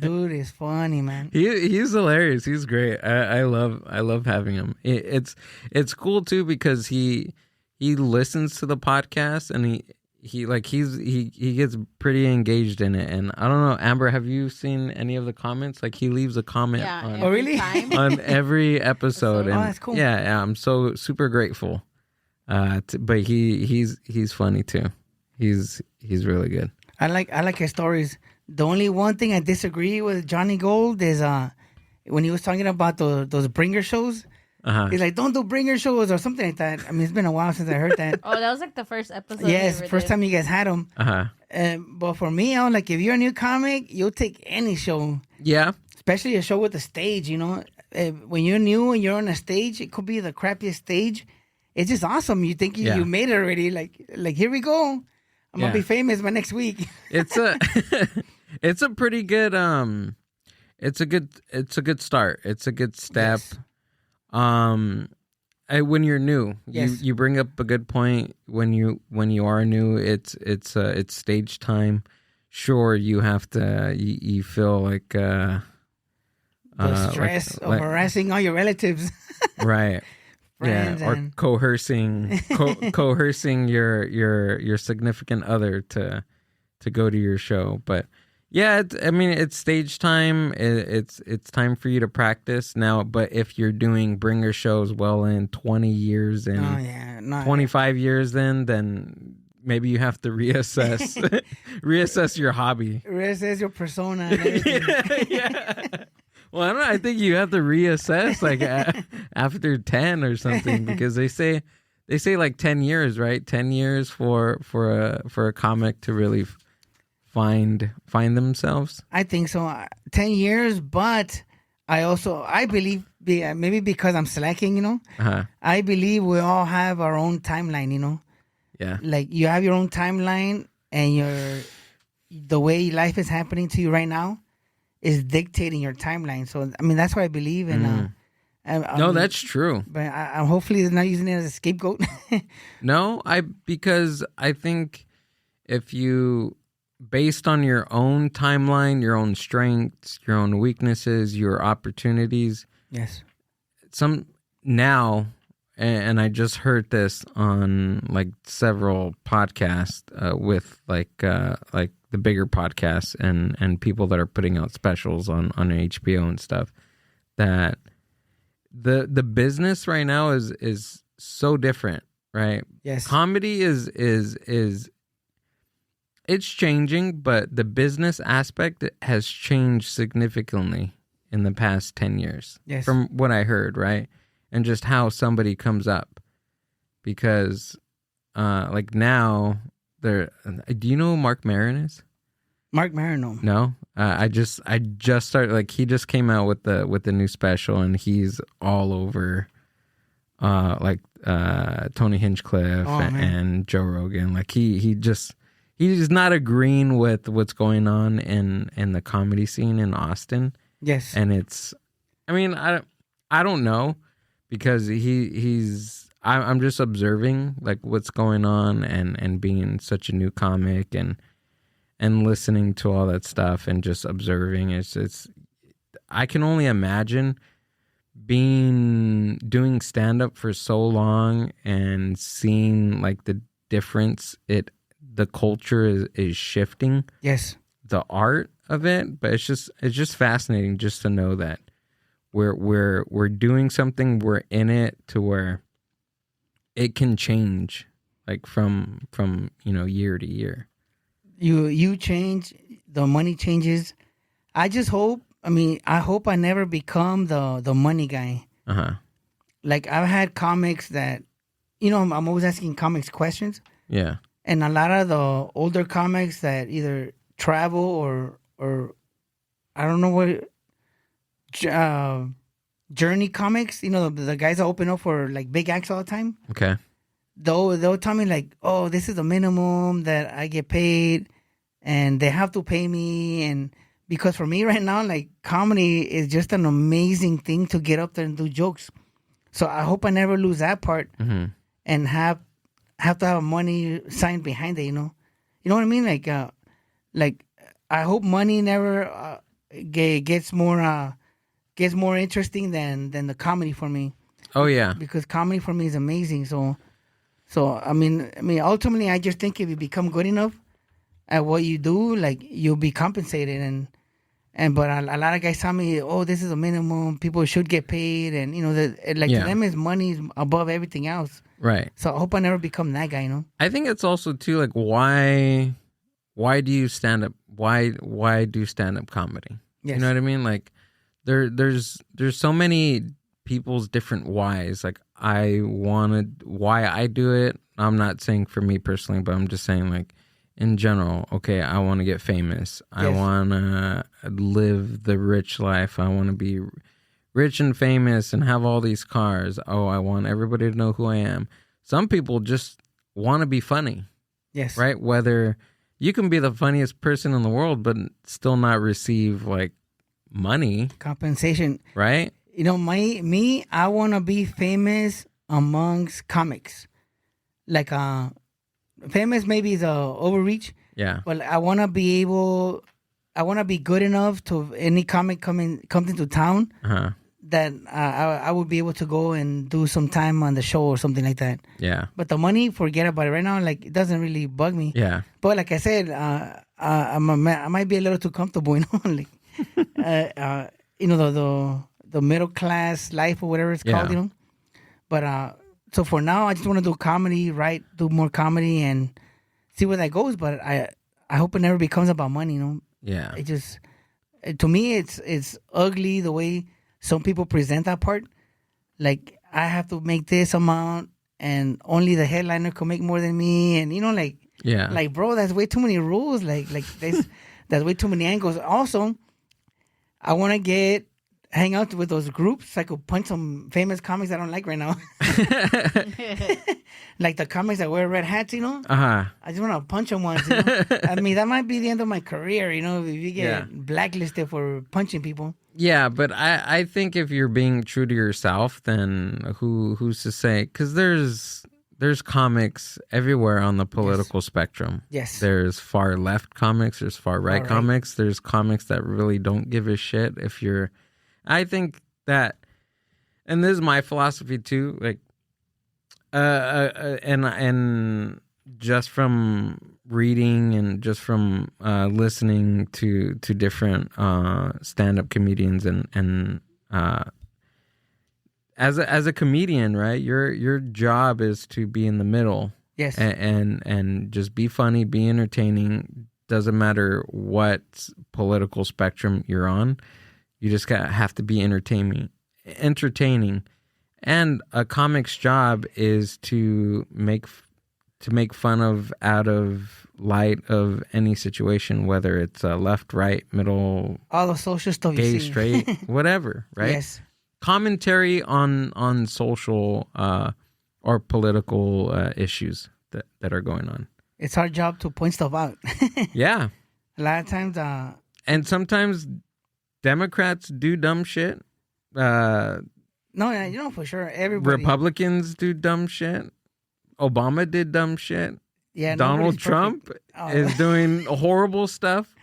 Dude is funny, man. He's hilarious. He's great. I love having him. It's cool too because he listens to the podcast, and he gets pretty engaged in it. And I don't know, Amber, have you seen any of the comments? Like he leaves a comment on, really? on every episode. And that's cool. Yeah, I'm so super grateful. But he's funny too. He's really good. I like his stories. The only one thing I disagree with Johnny Gold is when he was talking about those bringer shows. He's like, don't do bringer shows or something like that. I mean, it's been a while since I heard that. Oh, that was like the first episode. Yes, first time you guys had him. But for me, I'm like, if you're a new comic, you'll take any show. Yeah. Especially a show with a stage, when you're new and you're on a stage, it could be the crappiest stage. It's just awesome. You think you made it already. Like here we go. I'm gonna be famous by next week. It's a pretty good it's a good start. It's a good step. Yes. When you're new, yes. you bring up a good point. When you are new, it's stage time. Sure, you have to. You feel like the stress of harassing all your relatives, right? Friends, or coercing your significant other to go to your show. But yeah, it's stage time. It's time for you to practice now. But if you're doing bringer shows well in 20 years and 25 years, then maybe you have to reassess your hobby, reassess your persona. And yeah. Well, I don't know. I think you have to reassess like after 10 or something, because they say like 10 years, right? 10 years for a comic to really find themselves. I think so. 10 years, but I believe, maybe because I'm slacking, I believe we all have our own timeline, Yeah. Like you have your own timeline, and the way life is happening to you right now is dictating your timeline. So, that's what I believe in. No, that's true. But I'm hopefully not using it as a scapegoat. No, because I think if you, based on your own timeline, your own strengths, your own weaknesses, your opportunities. Yes. And I just heard this on like several podcasts with like the bigger podcasts and people that are putting out specials on HBO and stuff, that the business right now is so different, right? Yes. Comedy is it's changing, but the business aspect has changed significantly in the past 10 years. Yes. From what I heard, right? And just how somebody comes up. Because like now do you know who Mark Maron is? Mark Maron. No. I just started, like, he just came out with the new special, and he's all over Tony Hinchcliffe and Joe Rogan. Like he's not agreeing with what's going on in the comedy scene in Austin. Yes. And it's, I mean, I don't know, because I'm just observing like what's going on and being such a new comic and listening to all that stuff and just observing. It's I can only imagine doing stand-up for so long and seeing like the difference the culture is shifting. Yes. The art of it, but it's just fascinating just to know that we're doing something, we're in it to where it can change, like from year to year. You change, the money changes. I hope I never become the money guy. Like, I've had comics that, I'm always asking comics questions. Yeah. And a lot of the older comics that either travel or I don't know what, journey comics, the guys that open up for like big acts all the time. Okay. They'll tell me like, oh, this is the minimum that I get paid, and they have to pay me. And because for me right now, like, comedy is just an amazing thing to get up there and do jokes. So I hope I never lose that part, and have to have money sign behind it. You know what I mean? Like I hope money never gets more interesting than the comedy for me. Oh yeah. Because comedy for me is amazing. So I mean, ultimately, I just think if you become good enough at what you do, like, you'll be compensated. But a lot of guys tell me, oh, this is a minimum. People should get paid, and to them, is money is above everything else. Right. So I hope I never become that guy. I think it's also too, like, why do you stand up? Why do stand up comedy? Yes. You know what I mean? Like, there's so many people's different whys. Like, why I do it. I'm not saying for me personally, but I'm just saying, like, in general, okay, I want to get famous. Yes. I want to live the rich life. I want to be rich and famous and have all these cars. Oh, I want everybody to know who I am. Some people just want to be funny. Yes. Right? Whether you can be the funniest person in the world, but still not receive, like, money. Compensation. Right? I want to be famous amongst comics. Like, famous maybe is overreach. Yeah. But I want to be good enough to any comic comes into town that I would be able to go and do some time on the show or something like that. Yeah. But the money, forget about it right now. Like, it doesn't really bug me. Yeah. But like I said, I might be a little too comfortable, like, the middle class life or whatever it's called, But so for now, I just want to do comedy, do more comedy and see where that goes. But I hope it never becomes about money, Yeah. It just, to me, it's ugly the way some people present that part. Like, I have to make this amount, and only the headliner can make more than me, and yeah, like, bro, that's way too many rules. Like that's way too many angles. Also, I want to hang out with those groups so I could punch some famous comics I don't like right now. Like the comics that wear red hats, I just want to punch them once. I mean, that might be the end of my career, if you get blacklisted for punching people. Yeah, but I think if you're being true to yourself, then who's to say? Because there's comics everywhere on the political spectrum. Yes. There's far left comics. There's far right comics. There's comics that really don't give a shit if you're... I think that, and this is my philosophy too, like, and just from reading and just from listening to different stand-up comedians and as a comedian, right? Your job is to be in the middle Yes. And just be funny, be entertaining. Doesn't matter what political spectrum you're on. You just have to be entertaining. And a comic's job is to make fun of, out of light of any situation, whether it's left, right, middle, all the social stuff gay, you see. straight, whatever, right? Yes. Commentary on social or political issues that are going on. It's our job to point stuff out. Yeah. A lot of times, And sometimes Democrats do dumb shit. no, for sure. Everybody. Republicans do dumb shit. Obama did dumb shit. Yeah, Donald nobody's Trump perfect. Oh. is doing horrible stuff.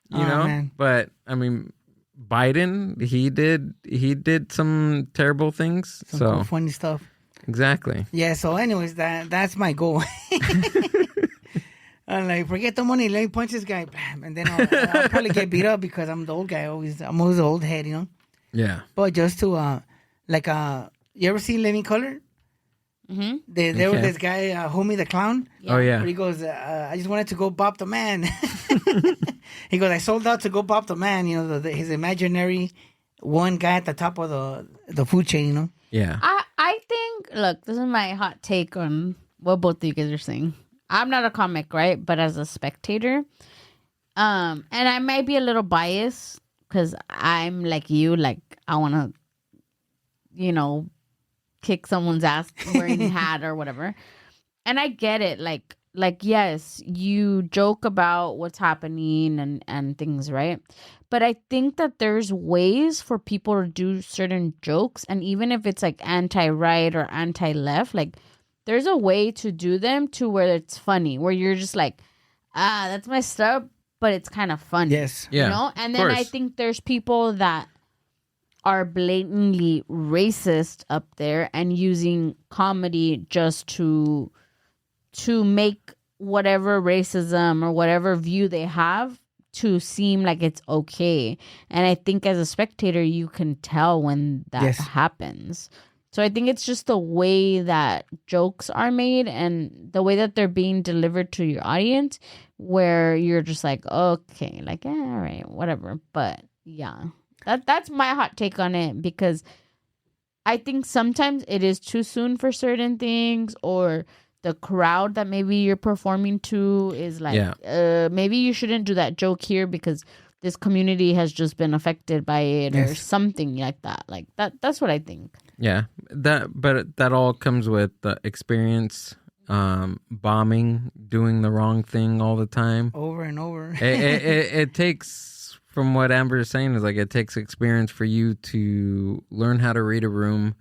You know? Man. But I mean, Biden, he did some terrible things. Some so cool, funny stuff. exactly. Yeah, so anyways, that's my goal. I'm like, forget the money, let me punch this guy. Bam. And then I'll probably get beat up because I'm the old guy. I'm always the old head, you know? Yeah. But just to, you ever seen Living Color? Mm-hmm. There was this guy, Homie the Clown. Oh, yeah. Where he goes, I just wanted to go bop the man. He goes, I sold out to go bop the man, you know, his imaginary one guy at the top of the food chain, you know? Yeah. I think, look, this is my hot take on what both of you guys are saying. I'm not a comic, right? But as a spectator, and I might be a little biased because I'm like you, like I want to, kick someone's ass wearing a hat or whatever. And I get it. Like, yes, you joke about what's happening and things, right? But I think that there's ways for people to do certain jokes. And even if it's like anti-right or anti-left, like there's a way to do them to where it's funny, where you're just like, that's messed up, but it's kind of funny. Yes. Yeah. You know? And then I think there's people that are blatantly racist up there and using comedy just to make whatever racism or whatever view they have to seem like it's okay. And I think as a spectator, you can tell when that happens. So I think it's just the way that jokes are made and the way that they're being delivered to your audience where you're just like, okay, like, all right, whatever. But yeah, that's my hot take on it because I think sometimes it is too soon for certain things or the crowd that maybe you're performing to is like, maybe you shouldn't do that joke here because this community has just been affected by it or something like that. Like that's what I think. Yeah, that all comes with the experience, bombing, doing the wrong thing all the time, over and over. it takes, from what Amber is saying, is like it takes experience for you to learn how to read a room,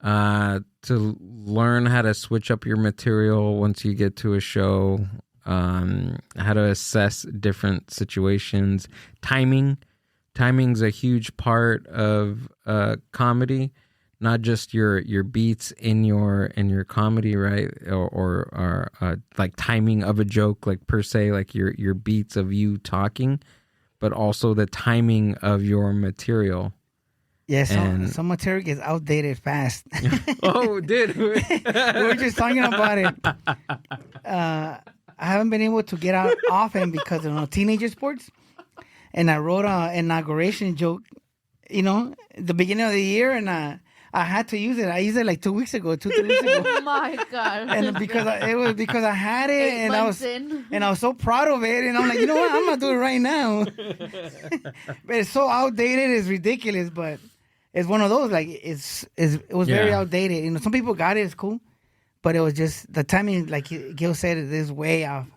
to learn how to switch up your material once you get to a show, how to assess different situations, timing's a huge part of comedy. Not just your beats in your comedy, right? Or like timing of a joke, like per se, like your beats of you talking, but also the timing of your material. Yeah, some material gets outdated fast. Oh, dude. We were just talking about it. I haven't been able to get out often because of teenager sports. And I wrote an inauguration joke, the beginning of the year, and I had to use it. I used it like 2 weeks ago, 3 weeks ago. Oh my God. And because I had it and I was so proud of it. And I'm like, you know what? I'm going to do it right now. But it's so outdated. It's ridiculous. But it's one of those, like, it was very outdated. Some people got it. It's cool. But it was just the timing, like Gil said, it is way off.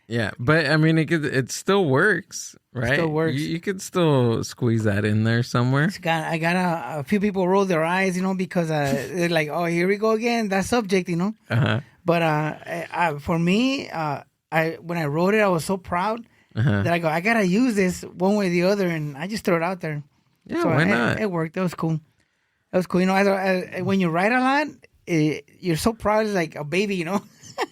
Yeah, but I mean, it still works, right? It still works. You could still squeeze that in there somewhere. I got a few people roll their eyes, because they're like, oh, here we go again, that subject, Uh-huh. But for me, when I wrote it, I was so proud that I go, I gotta use this one way or the other, and I just throw it out there. Yeah, why not? It worked. That was cool. When you write a lot, you're so proud, it's like a baby,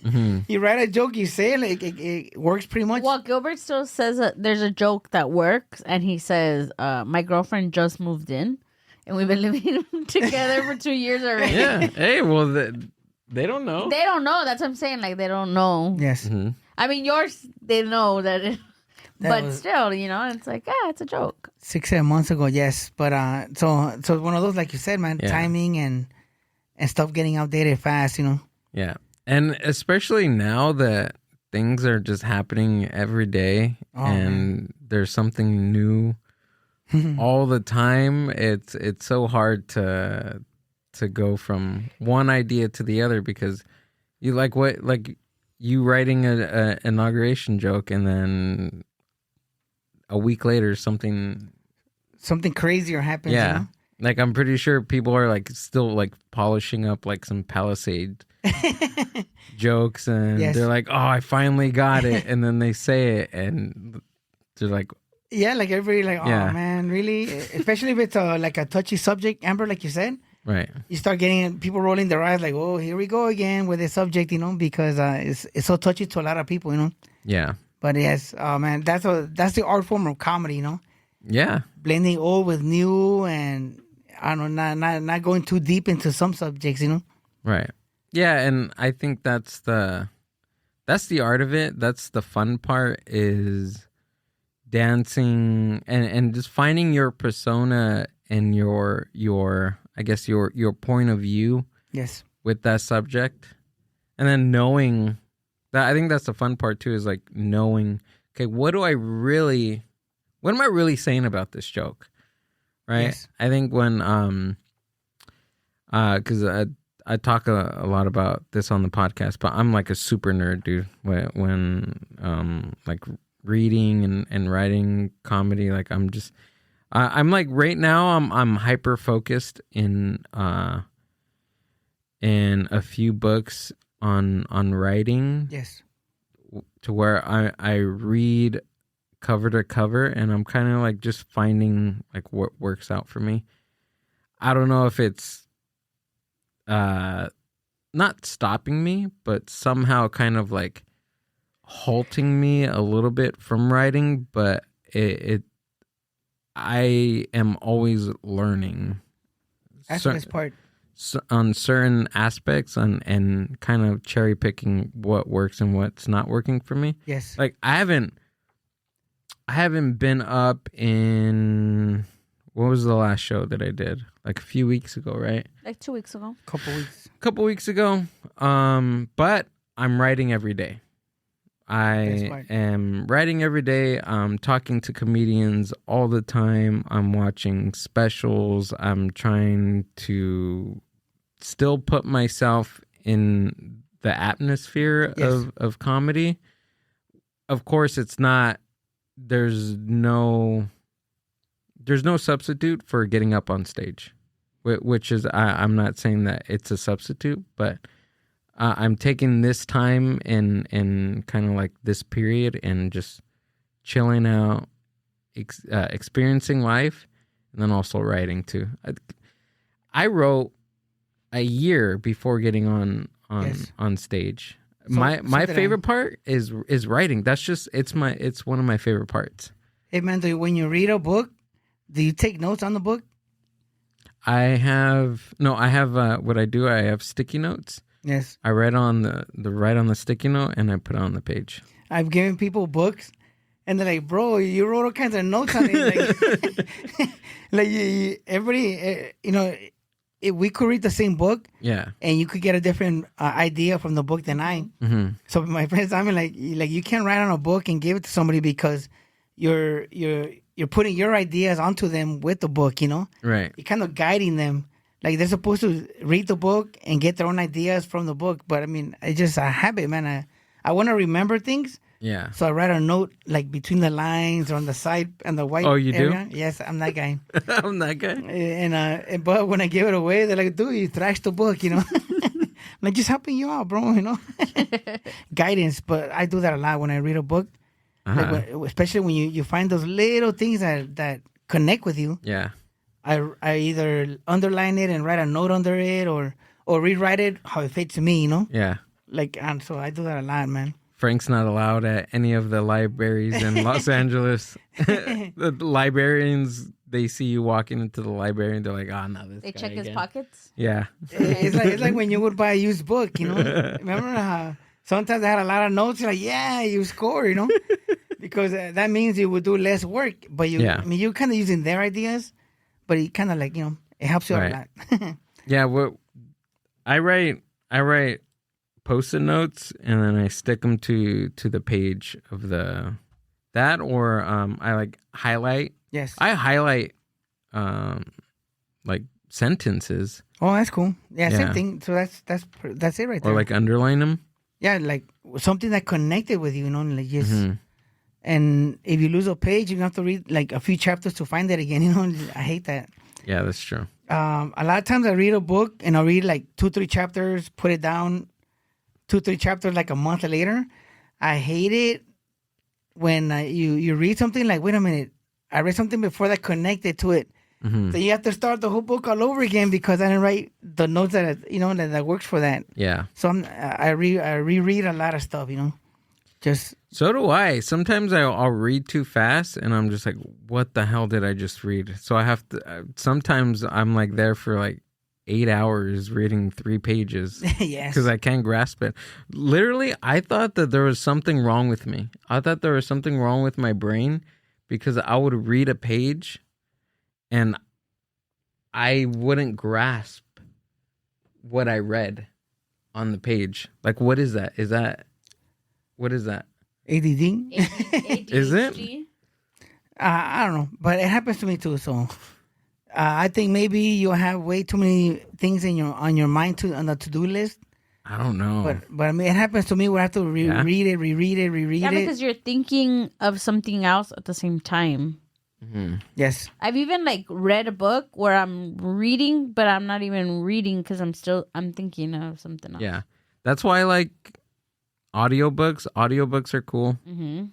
Mm-hmm. You write a joke, you say it, like it works pretty much. Well, Gilbert still says that there's a joke that works, and he says, my girlfriend just moved in, and we've been living together for 2 years already. Yeah. Hey, well, They don't know. They don't know. That's what I'm saying. Like, they don't know. Yes. Mm-hmm. I mean, yours, they know that it, but was- still, you know, it's like, it's a joke. 6-7 months ago, yes. But so one of those, like you said, man, Yeah. timing and stuff getting outdated fast, you know. Yeah. And especially now that things are just happening every day and there's something new all the time, it's so hard to go from one idea to the other because you like you writing a inauguration joke and then a week later something crazier happens. yeah. You know? Like I'm pretty sure people are like still like polishing up like some Palisade jokes and Yes. they're like, oh, I finally got it. And then they say it and they're like, Yeah, like everybody, like, oh Yeah. man, really? Especially if it's like a touchy subject, Amber, like you said. right. You start getting people rolling their eyes, like, oh, here we go again with this subject, you know, because it's so touchy to a lot of people, you know. Yeah. But yes, man, that's the art form of comedy, you know, Yeah. blending old with new, and I don't know, not going too deep into some subjects, you know. Right. Yeah. And I think that's the art of it. That's the fun part is dancing and just finding your persona and your I guess your point of view Yes. with that subject, and then knowing that. I think that's the fun part too, is like knowing, okay, what am I really saying about this joke, right? Yes. I think when because I talk a lot about this on the podcast, but I'm like a super nerd, dude. When like reading and writing comedy, like I'm like right now I'm hyper focused in a few books on writing, Yes. to where I read cover to cover and I'm kind of like just finding like what works out for me. I don't know if it's not stopping me, but somehow kind of like halting me a little bit from writing, but I am always learning. That's the best part. On certain aspects and kind of cherry picking what works and what's not working for me. Yes. Like I haven't been up in, what was the last show that I did? Like a few weeks ago, right? Like 2 weeks ago. Couple weeks ago. But I'm writing every day. That's I smart. am writing every day. I'm talking to comedians all the time. I'm watching specials. I'm trying to still put myself in the atmosphere Yes. of comedy. Of course, it's not, there's no substitute for getting up on stage, which is, I'm not saying that it's a substitute, but I'm taking this time in kind of like this period and just chilling out, experiencing life, and then also writing too. I wrote a year before getting on Yes. stage. So My did I. favorite part is writing. That's just it's one of my favorite parts. Hey, man, when you read a book, do you take notes on the book? I have what I do. I have sticky notes. Yes. I write on the sticky note and I put it on the page. I've given people books, and they're like, "Bro, you wrote all kinds of notes on it." Like, everybody, you know, if we could read the same book, Yeah. and you could get a different idea from the book than I. Mm-hmm. So my friends, I mean, like you can't write on a book and give it to somebody because you're putting your ideas onto them with the book. You know, Right. you're kind of guiding them. Like they're supposed to read the book and get their own ideas from the book. But I mean, it's just a habit, man. I want to remember things. Yeah. So I write a note like between the lines or on the side and the white. Oh, you do? area. Yes, I'm that guy. I'm that guy. But when I give it away, they're like, "Dude, you trashed the book," you know. I'm like, just helping you out, bro. You know, guidance. But I do that a lot when I read a book, Uh-huh. like, especially when you find those little things that connect with you. Yeah. I either underline it and write a note under it, or rewrite it how it fits to me. You know, Yeah. like, and so I do that a lot, man. Frank's not allowed at any of the libraries in Los Angeles. The librarians they see you walking into the library and they're like, "Oh no, this They guy check his again." pockets. Yeah, It's like when you would buy a used book, you know. Remember how sometimes I had a lot of notes. You're like, yeah, you score, you know, because that means you would do less work. But I mean, you're kind of using their ideas, but it kind of like, you know, it helps you out a lot. Yeah. What I write Post-it notes and then I stick them to the page of that, or I like highlight. Yes. I highlight like sentences. Oh, that's cool. Yeah, same thing. So that's it right there. Or like underline them. Yeah, like something that connected with you, you know, like just. And if you lose a page, you have to read like a few chapters to find it again. You know, I hate that. Yeah, that's true. A lot of times I read a book and I'll read like 2-3 chapters, put it down, 2-3 chapters like a month later. I hate it when you read something like, wait a minute, I read something before that connected to it. So you have to start the whole book all over again because I didn't write the notes that, you know, that works for that. Yeah. So I reread a lot of stuff, you know. So do I. Sometimes I'll read too fast and I'm just like, what the hell did I just read? So I have to, sometimes I'm like there for like 8 hours reading 3 pages. Yes. Because I can't grasp it. Literally, I thought that there was something wrong with me. I thought there was something wrong with my brain because I would read a page and I wouldn't grasp what I read on the page. Like, what is that? What is that? ADD? Is it? I don't know, but it happens to me too. So I think maybe you have way too many things on your mind on the to-do list. I don't know. But I mean, it happens to me where I have to reread it. Yeah, because you're thinking of something else at the same time. Mm-hmm. Yes. I've even like read a book where I'm reading, but I'm not even reading because I'm thinking of something else. Yeah. That's why I like audiobooks. Audiobooks are cool. Mm-hmm.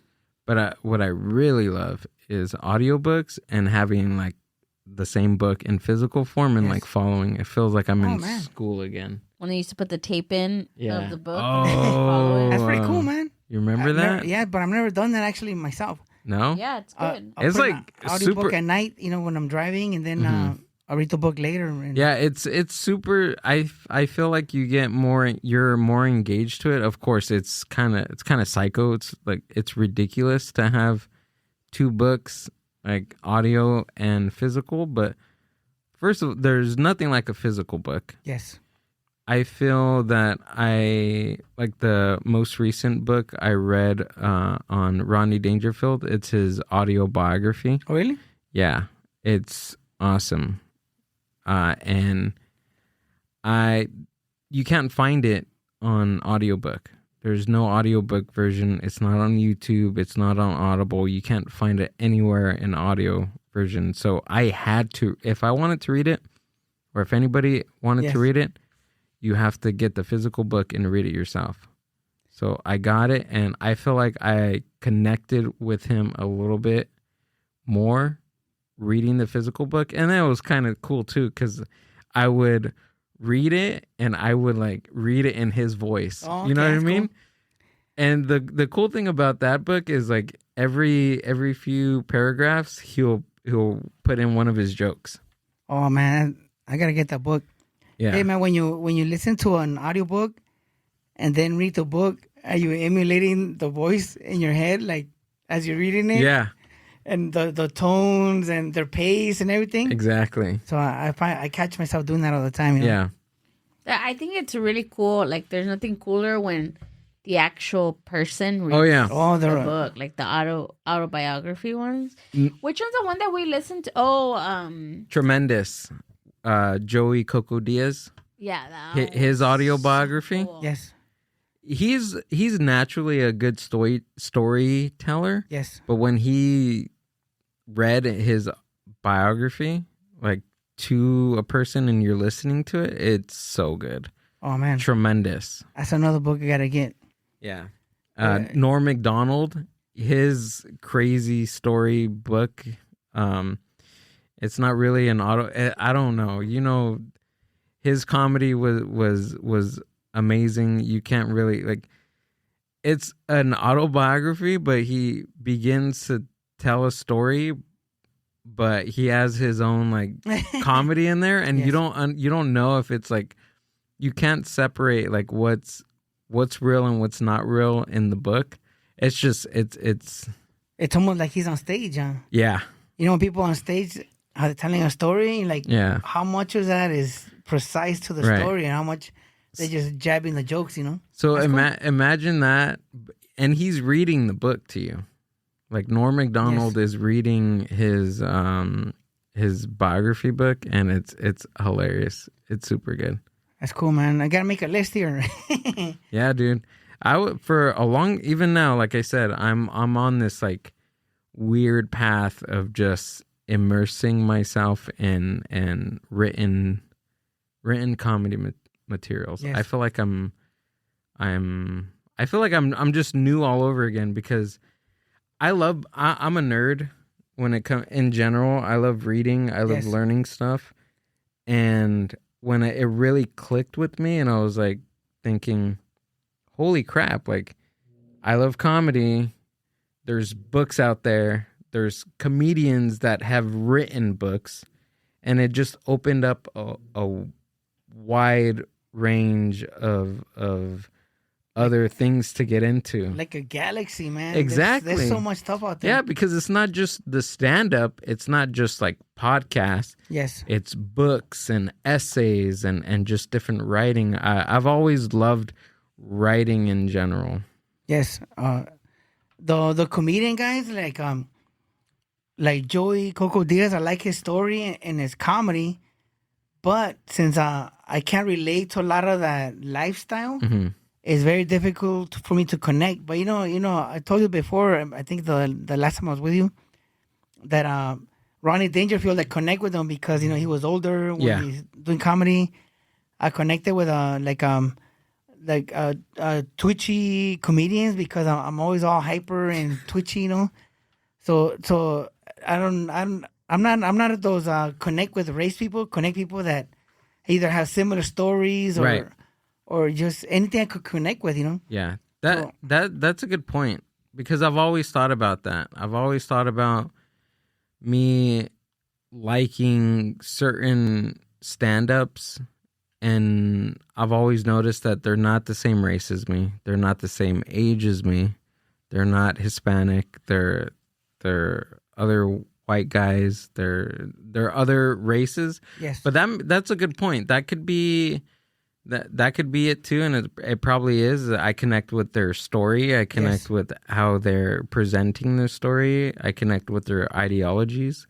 But what I really love is audiobooks and having like the same book in physical form and like following. It feels like I'm in school again. When they used to put the tape in of the book. Oh, that's pretty cool, man. You remember that? But I've never done that actually myself. No? Yeah, it's good. It's like audiobook at night, you know, when I'm driving, and then I'll read the book later. Yeah, it's super. I feel like you're more engaged to it. Of course, it's kind of psycho. It's like it's ridiculous to have 2 books, like audio and physical. But first of all, there's nothing like a physical book. Yes. I feel that I like the most recent book I read on Rodney Dangerfield. It's his audio biography. Oh, really? Yeah, it's awesome. And you can't find it on audiobook. There's no audiobook version. It's not on YouTube. It's not on Audible. You can't find it anywhere in audio version. So I had to, if I wanted to read it, or if anybody wanted to read it, you have to get the physical book and read it yourself. So I got it, and I feel like I connected with him a little bit more reading the physical book. And that was kind of cool too, because I would read it and I would like read it in his voice. Oh, okay, you know what I mean? Cool. And the cool thing about that book is like every few paragraphs he'll put in one of his jokes. Oh man, I gotta get that book. Yeah. Hey man, when you listen to an audiobook and then read the book, are you emulating the voice in your head like as you're reading it? Yeah. And the tones and their pace and everything. Exactly. So I catch myself doing that all the time. You know? Yeah. I think it's really cool. Like, there's nothing cooler when the actual person reads the book, like the autobiography ones. Which one's the one that we listened to? Tremendous. Joey Coco Diaz. Yeah. His audio biography. Cool. Yes. He's naturally a good storyteller. Yes. But when he read his biography, like to a person and you're listening to it, it's so good. Oh man. Tremendous. That's another book I gotta get. Yeah. Norm Macdonald, his crazy story book. It's not really an I don't know. You know, his comedy was amazing. You can't really like. It's an autobiography, but he begins to tell a story, but he has his own like comedy in there, and Yes. you don't know if it's like you can't separate like what's real and what's not real in the book. It's just it's almost like he's on stage, huh? yeah. You know, people on stage are telling a story, like Yeah. how much of that is precise to the Right. story, and how much they just jabbing the jokes, you know? So That's cool. imagine that, and he's reading the book to you. Like Norm Macdonald is reading his biography book, and it's hilarious. It's super good. That's cool, man. I gotta make a list here. Yeah, dude. I would for a long even now, like I said, I'm on this like weird path of just immersing myself in written comedy materials. Yes. I feel like I'm just new all over again because I'm a nerd when it comes in general. I love reading. I love Yes. learning stuff. And when it really clicked with me and I was like thinking, holy crap, like I love comedy. There's books out there. There's comedians that have written books, and it just opened up a wide range of other things to get into. Like a galaxy, man. Exactly. There's so much stuff out there. Yeah, because it's not just the stand-up. It's not just like podcasts. Yes. It's books and essays and just different writing. I've always loved writing in general. Yes. The comedian guys like Joey Coco Diaz, I like his story and his comedy, but since I can't relate to a lot of that lifestyle, Mm-hmm. it's very difficult for me to connect. But you know, I told you before. I think the last time I was with you that Ronnie Dangerfield, I connect with him because he was older when he's doing comedy. I connected with twitchy comedians because I'm always all hyper and twitchy, So I'm not of those connect with race people, connect people that either have similar stories or Right. or just anything I could connect with, Yeah, that's a good point because I've always thought about that. I've always thought about me liking certain stand-ups, and I've always noticed that they're not the same race as me. They're not the same age as me. They're not Hispanic. They're other white guys. They're other races. Yes. But that's a good point. That could be that could be it too, and it probably is. I connect with their story. I connect with how they're presenting their story. I connect with their ideologies.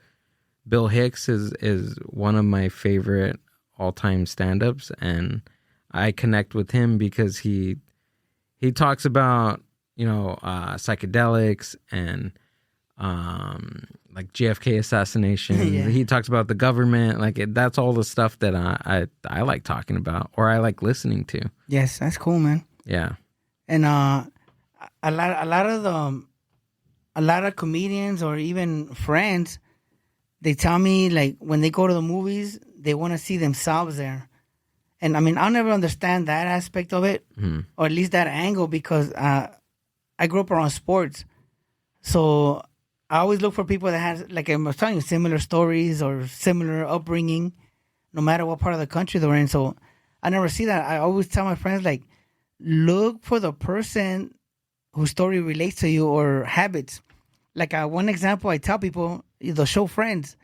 Bill Hicks is one of my favorite all-time stand-ups, and I connect with him because he talks about psychedelics and like JFK assassination. Yeah. He talks about the government. Like that's all the stuff that I like talking about, or I like listening to. Yes, that's cool, man. Yeah. And a lot of comedians or even friends, they tell me like when they go to the movies, they want to see themselves there. And I mean, I'll never understand that aspect of it, or at least that angle, because I grew up around sports. So I always look for people that have, like I was telling you, similar stories or similar upbringing, no matter what part of the country they're in. So I never see that. I always tell my friends, like, look for the person whose story relates to you or habits. Like one example I tell people, the show Friends.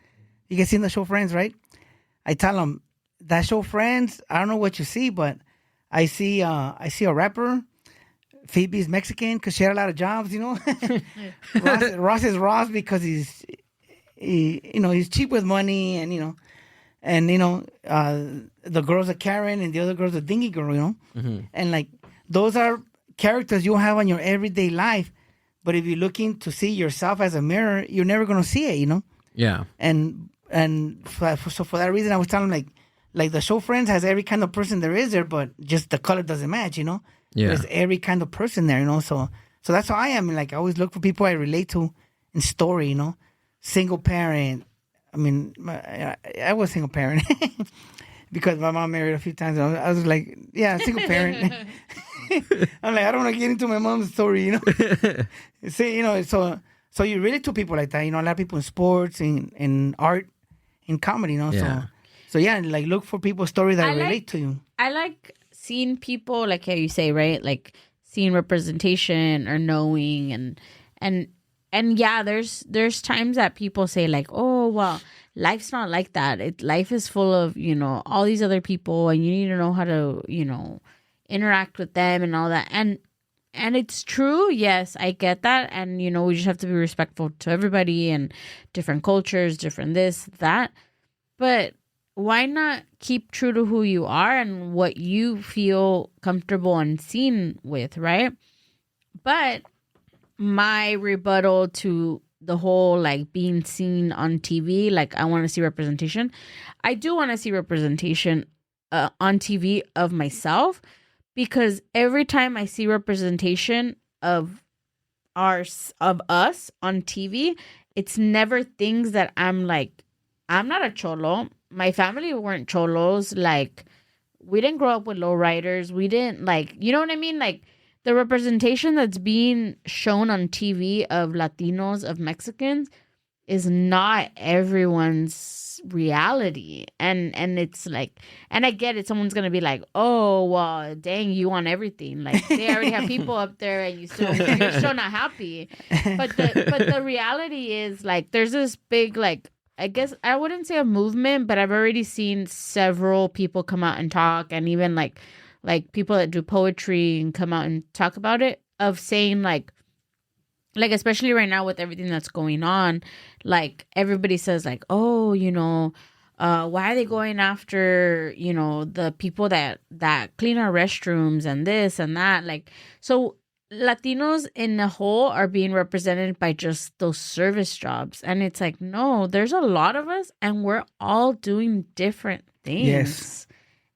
You guys seen the show Friends, right? I tell them, that show Friends, I don't know what you see, but I see a rapper. Phoebe's Mexican because she had a lot of jobs, Ross is Ross because he's cheap with money, and the girl's a Karen and the other girl's a dingy girl, and like those are characters you have on your everyday life. But if you're looking to see yourself as a mirror, you're never gonna see it, Yeah. And so for that reason, I was telling them like the show Friends has every kind of person there is there, but just the color doesn't match, Yeah. There's every kind of person there, So that's how I am. Like I always look for people I relate to in story, Single parent. I mean, I was single parent because my mom married a few times. I was like, yeah, single parent. I'm like, I don't want to get into my mom's story, See, so So you relate to people like that, a lot of people in sports, in art, in comedy, Yeah. So yeah, like look for people's stories that I relate to you. I like seeing people, like how you say, right? Like seeing representation or knowing and yeah, there's times that people say like, oh well, life's not like that. Life is full of, all these other people, and you need to know how to, interact with them and all that. And it's true, yes, I get that. And we just have to be respectful to everybody and different cultures, different this, that. But why not keep true to who you are and what you feel comfortable and seen with, right? But my rebuttal to the whole like being seen on TV, like I want to see representation. I do want to see representation on TV of myself, because every time I see representation of us on TV, it's never things that I'm like, I'm not a cholo. My family weren't cholos. Like, we didn't grow up with lowriders. We didn't, like, you know what I mean? Like, the representation that's being shown on TV of Latinos, of Mexicans, is not everyone's reality. And it's like, and I get it. Someone's going to be like, oh, well, dang, you want everything. Like, they already have people up there and you're still not happy. But the reality is, like, there's this big, like, I guess I wouldn't say a movement, but I've already seen several people come out and talk, and even like people that do poetry and come out and talk about it, of saying like especially right now with everything that's going on, like everybody says like, oh, why are they going after, the people that clean our restrooms and this and that? Like, so Latinos in a whole are being represented by just those service jobs. And it's like, no, there's a lot of us and we're all doing different things. Yes.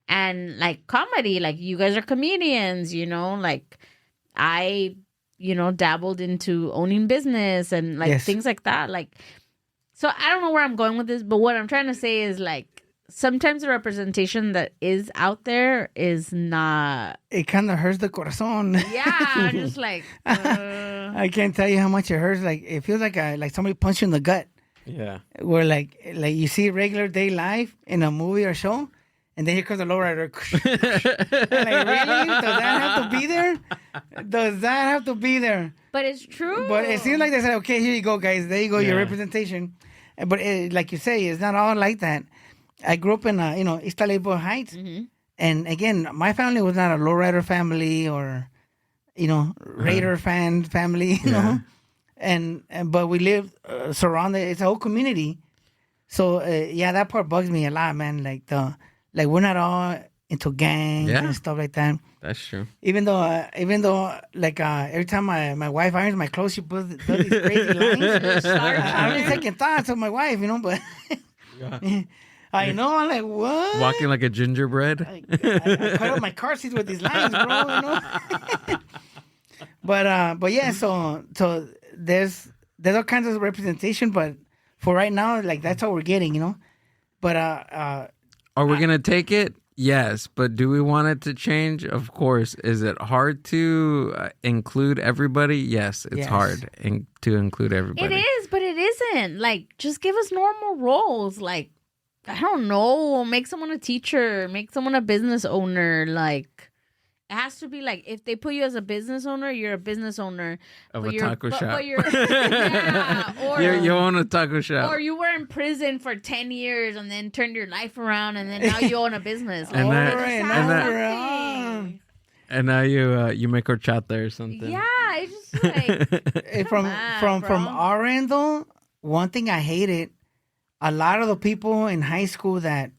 And like comedy, like you guys are comedians, like I, dabbled into owning business and like things like that. Like, so I don't know where I'm going with this, but what I'm trying to say is like, sometimes the representation that is out there is not. It kind of hurts the corazón. Yeah, I'm just like. I can't tell you how much it hurts. Like, it feels like somebody punched you in the gut. Yeah. Where like you see regular day life in a movie or show, and then here comes the lowrider. And like, really? Does that have to be there? Does that have to be there? But it's true. But it seems like they said, okay, here you go, guys. There you go, your representation. But like you say, it's not all like that. I grew up in, East LA Heights. Mm-hmm. And again, my family was not a lowrider family or, Raider fan family, you know. But we lived surrounded. It's a whole community. So, that part bugs me a lot, man. Like we're not all into gangs and stuff like that. That's true. Even though, every time my wife irons my clothes, she does these crazy lines. I'm really taking thoughts of my wife, but I know. I'm like, what? Walking like a gingerbread. I cut up my car seats with these lines, bro. But yeah. So there's all kinds of representation, but for right now, like that's all we're getting, But are we gonna take it? Yes, but do we want it to change? Of course. Is it hard to include everybody? Yes, it's hard to include everybody. It is, but it isn't. Like, just give us normal roles. Like, I don't know, make someone a teacher, make someone a business owner. Like, it has to be like, if they put you as a business owner, you're a business owner of a taco shop. But you're, or you own a taco shop. Or you were in prison for 10 years and then turned your life around and then now you own a business. Like, and now you make horchata or something. Yeah, it's just like from our end though, one thing I hated, a lot of the people in high school that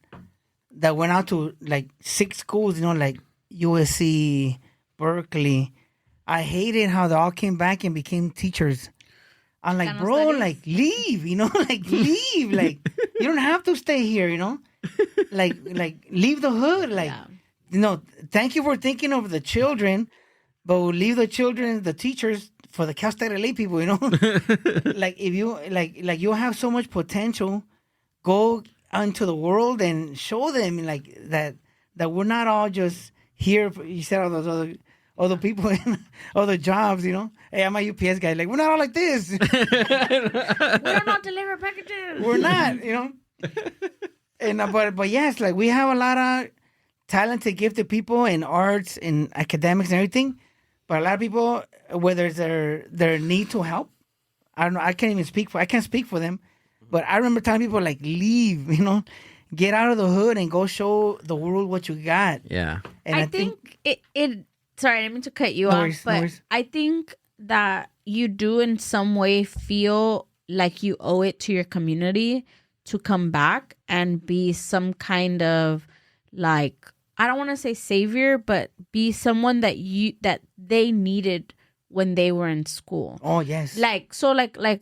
went out to like 6 schools, like USC, Berkeley, I hated how they all came back and became teachers. I'm like, bro, like leave, like leave, like you don't have to stay here, like leave the hood, like thank you for thinking of the children, but we'll leave the children, the teachers for the Cal State LA people, like if you like you have so much potential, go into the world and show them like that we're not all just here. You said all those other all the people in all the jobs, you know. Hey, I'm a UPS guy. Like, we're not all like this. We don't not deliver packages. We're not, you know. And but yes, like we have a lot of talented, gifted people in arts, in academics, and everything. But a lot of people, whether it's their need to help, I don't know. I can't speak for them. But I remember telling people like, leave, you know, get out of the hood and go show the world what you got. Yeah. And I think it. Sorry, I didn't mean to cut you off, but I think that you do in some way feel like you owe it to your community to come back and be some kind of like, I don't want to say savior, but be someone that they needed when they were in school. Oh yes. Like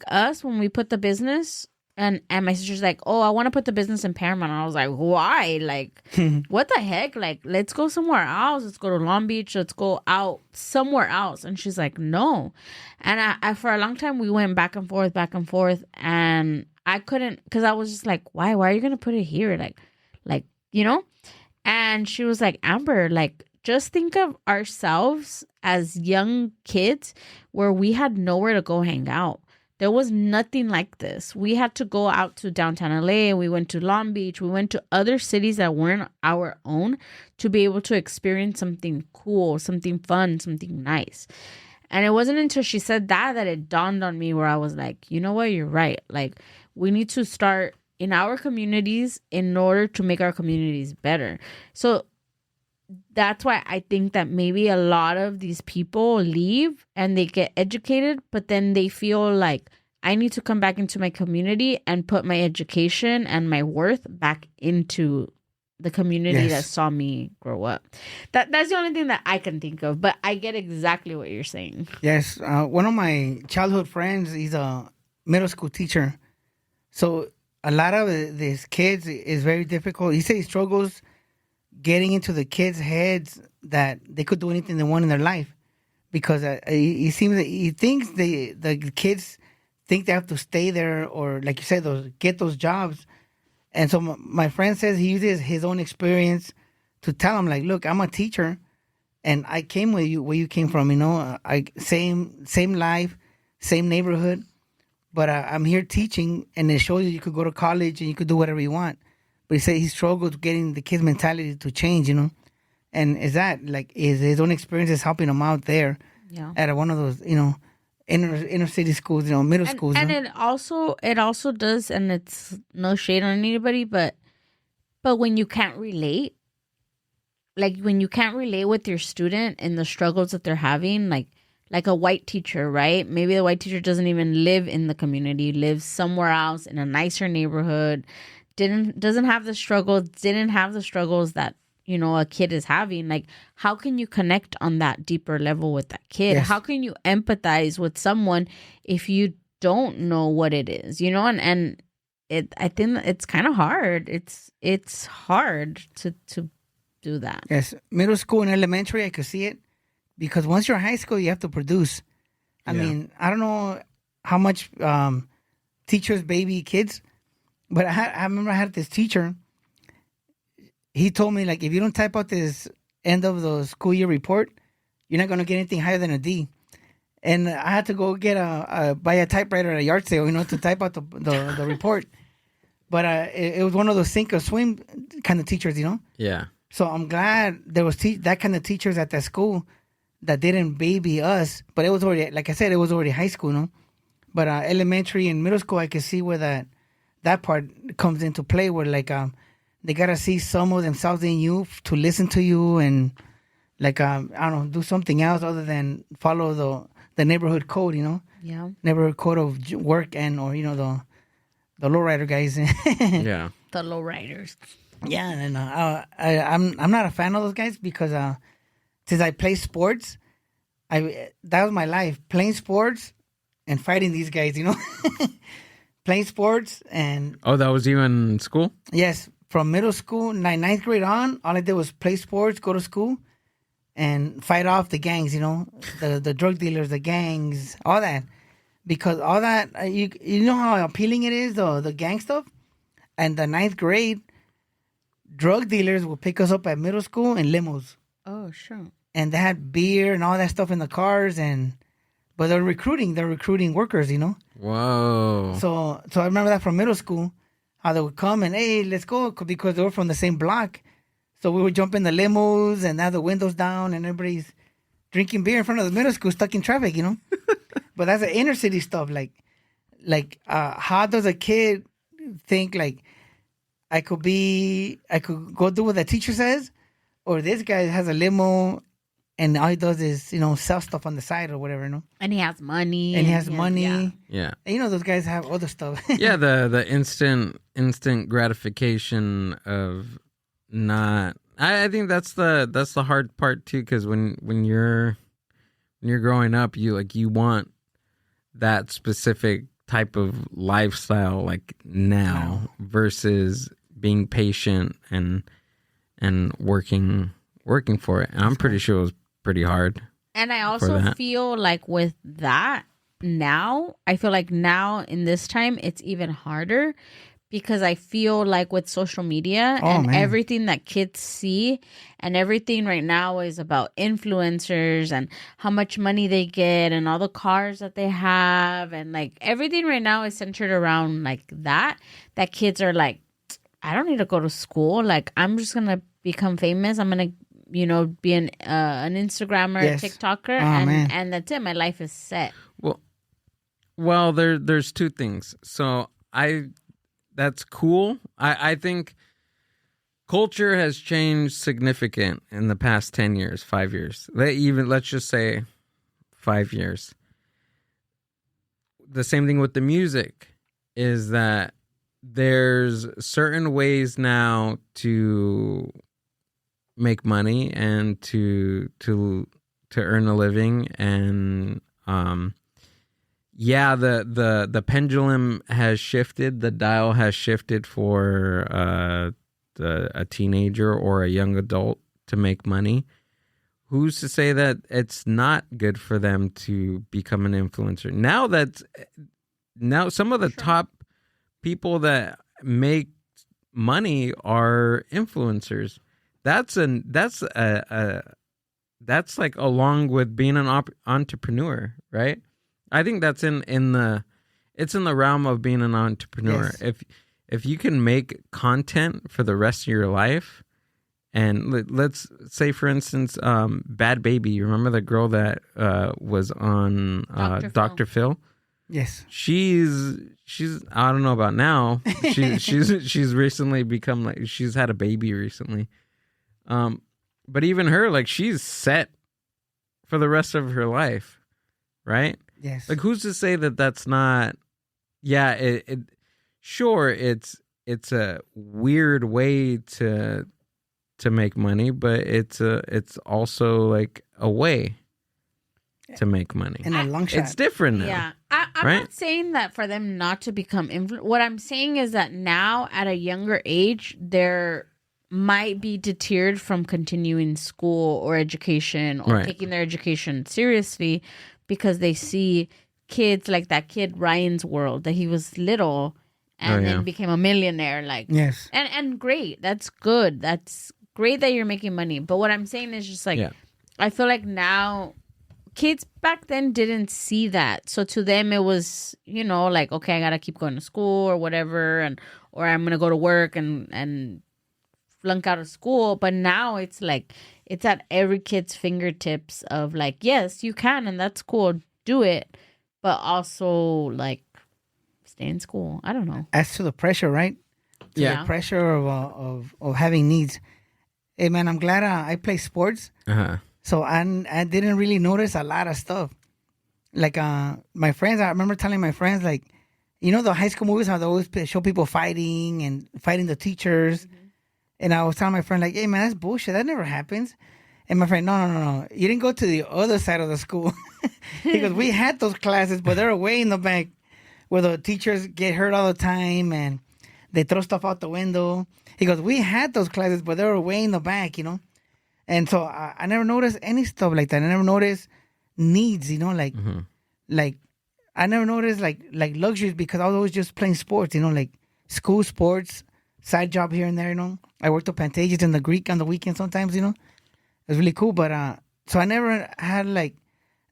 us when we put the business. And my sister's like, oh, I want to put the business in Paramount. And I was like, why? Like, what the heck? Like, let's go somewhere else. Let's go to Long Beach. Let's go out somewhere else. And she's like, no. And I for a long time, we went back and forth. And I couldn't, because I was just like, why? Why are you going to put it here? Like, you know? And she was like, Amber, like, just think of ourselves as young kids where we had nowhere to go hang out. There was nothing like this. We had to go out to downtown LA. We went to Long Beach. We went to other cities that weren't our own to be able to experience something cool, something fun, something nice. And it wasn't until she said that it dawned on me where I was like, you know what? You're right. Like, we need to start in our communities in order to make our communities better. So that's why I think that maybe a lot of these people leave and they get educated, but then they feel like I need to come back into my community and put my education and my worth back into the community that saw me grow up. That's the only thing that I can think of, but I get exactly what you're saying. Yes. One of my childhood friends, he's a middle school teacher. So a lot of these kids is very difficult. He says he struggles getting into the kids' heads that they could do anything they want in their life, because he seems that he thinks the kids think they have to stay there, or like you said, get those jobs. And so my friend says he uses his own experience to tell him, like, look, I'm a teacher, and I came with you where you came from. You know, same life, same neighborhood, but I'm here teaching, and it shows you could go to college and you could do whatever you want. But he said he struggled getting the kids' mentality to change, you know. And is that, like, his own experience is helping him out there at one of those, you know, inner city schools, you know, middle schools. And you know? it also does, and it's no shade on anybody, but when you can't relate, like when you can't relate with your student and the struggles that they're having, like a white teacher, right? Maybe the white teacher doesn't even live in the community, lives somewhere else in a nicer neighborhood, didn't have the struggles that, you know, a kid is having. Like, how can you connect on that deeper level with that kid? Yes. How can you empathize with someone if you don't know what it is, you know? And I think it's kind of hard. It's hard to do that. Yes, middle school and elementary, I could see it, because once you're in high school, you have to produce. I mean, I don't know how much teachers baby kids, but I remember I had this teacher. He told me, like, if you don't type out this end of the school year report, you're not going to get anything higher than a D. And I had to go get buy a typewriter at a yard sale, you know, to type out the report. But it was one of those sink or swim kind of teachers, you know. Yeah. So I'm glad there was that kind of teachers at that school that didn't baby us. But it was already, like I said, it was already high school, no. But elementary and middle school, I could see where that part comes into play, where like they gotta see some of themselves in you to listen to you, and like I don't know, do something else other than follow the neighborhood code, you know. Yeah. Neighborhood code of work, and or, you know, the lowrider guys. Yeah. The lowriders. Yeah, and I'm not a fan of those guys, because since I play sports, that was my life, playing sports and fighting these guys, you know. Playing sports and... Oh, that was you in school? Yes, from middle school, ninth grade on, all I did was play sports, go to school, and fight off the gangs, you know, the drug dealers, the gangs, all that. Because all that, you know how appealing it is, the gang stuff? And the ninth grade, drug dealers will pick us up at middle school in limos. Oh, sure. and they had beer and all that stuff in the cars, but they're recruiting workers, Whoa. So I remember that from middle school, how they would come and, hey, let's go, because they were from the same block. So we would jump in the limos and have the windows down, and everybody's drinking beer in front of the middle school, stuck in traffic, But that's the inner city stuff. How does a kid think, like, I could go do what the teacher says, or this guy has a limo and all he does is, sell stuff on the side or whatever, And he has money. Yeah. And those guys have other stuff. Yeah, the instant gratification of not. I think that's the hard part too, because when you're growing up, you want that specific type of lifestyle like now versus being patient and working for it. And I'm pretty sure it was pretty hard. And I also feel like with that now, I feel like now in this time, it's even harder because I feel like with social media everything that kids see and everything right now is about influencers and how much money they get and all the cars that they have. And like everything right now is centered around like that kids are like, I don't need to go to school. Like, I'm just going to become famous. I'm going to, be an Instagrammer, yes. TikToker, and that's it. My life is set. Well, there's two things. So that's cool. I think culture has changed significant in the past 10 years, 5 years. Let's just say 5 years. The same thing with the music is that there's certain ways now to make money and to earn a living, and the pendulum has shifted, the dial has shifted for a teenager or a young adult to make money. Who's to say that it's not good for them to become an influencer? Now some of the top people that make money are influencers. That's like along with being an entrepreneur, right? I think that's in the realm of being an entrepreneur. Yes. If you can make content for the rest of your life, and let's say for instance, Bad Baby. You remember the girl that was on Dr. Phil? Yes. She's I don't know about now. She's recently become like she's had a baby recently. But even her, like, she's set for the rest of her life, right? Yes. Like, who's to say that that's not? Yeah, sure, it's a weird way to make money, but it's also like a way to make money. In a long shot. It's different now. Yeah. I'm not saying that for them not to become What I'm saying is that now at a younger age, they're might be deterred from continuing school or education or taking their education seriously because they see kids like that kid Ryan's World, that he was little and then became a millionaire. Like, yes. And great. That's good. That's great that you're making money. But what I'm saying is just like, I feel like now kids back then didn't see that. So to them it was, like, okay, I got to keep going to school or whatever, or I'm going to go to work and flunk out of school. But now it's like it's at every kid's fingertips of like, yes, you can, and that's cool, do it, but also like stay in school. I don't know. As to the pressure, right? The pressure of having needs. Hey man, I'm glad I play sports. So I didn't really notice a lot of stuff. Like my friends, I remember telling my friends, like, the high school movies, how they always show people fighting and fighting the teachers. Mm-hmm. And I was telling my friend, like, hey, man, that's bullshit. That never happens. And my friend, no. You didn't go to the other side of the school. Because we had those classes, but they're way in the back where the teachers get hurt all the time and they throw stuff out the window. He goes, we had those classes, but they were way in the back, And so I never noticed any stuff like that. I never noticed needs, like, like I never noticed like luxuries because I was always just playing sports, like school sports, side job here and there, I worked at Pantages in the Greek on the weekend sometimes, It was really cool, but So I never had like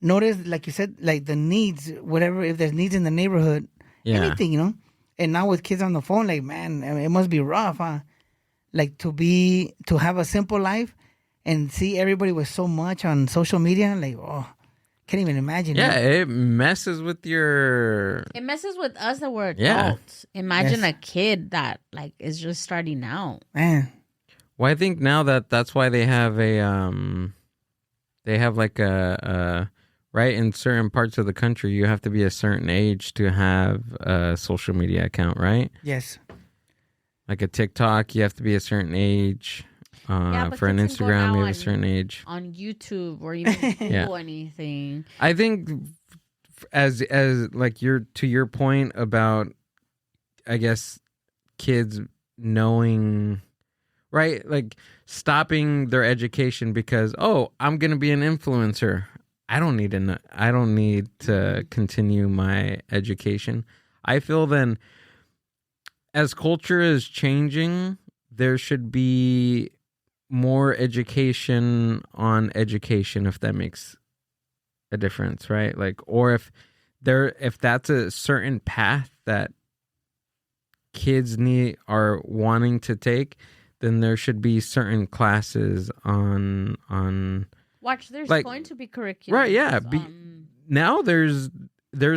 noticed, like you said, like the needs, whatever, if there's needs in the neighborhood, anything, you know. And now with kids on the phone, like, man, I mean, it must be rough, huh? Like to have a simple life and see everybody with so much on social media, like, oh, can't even imagine. Yeah, it messes with your... It messes with us that we're adults. Imagine a kid that like is just starting out. Man. Well, I think now that's why they have like a right, in certain parts of the country, you have to be a certain age to have a social media account, right? Yes. Like a TikTok, you have to be a certain age. For an Instagram, you have a certain age. On YouTube or even Google anything. I think as like to your point about, I guess, kids knowing, right? Like stopping their education because, oh, I'm going to be an influencer. I don't need to continue my education. I feel then as culture is changing, there should be more education on education, if that makes a difference, right? Like, or if that's a certain path that kids are wanting to take, then there should be certain classes on Watch, there's like, going to be curriculum. Right, yeah. Now there's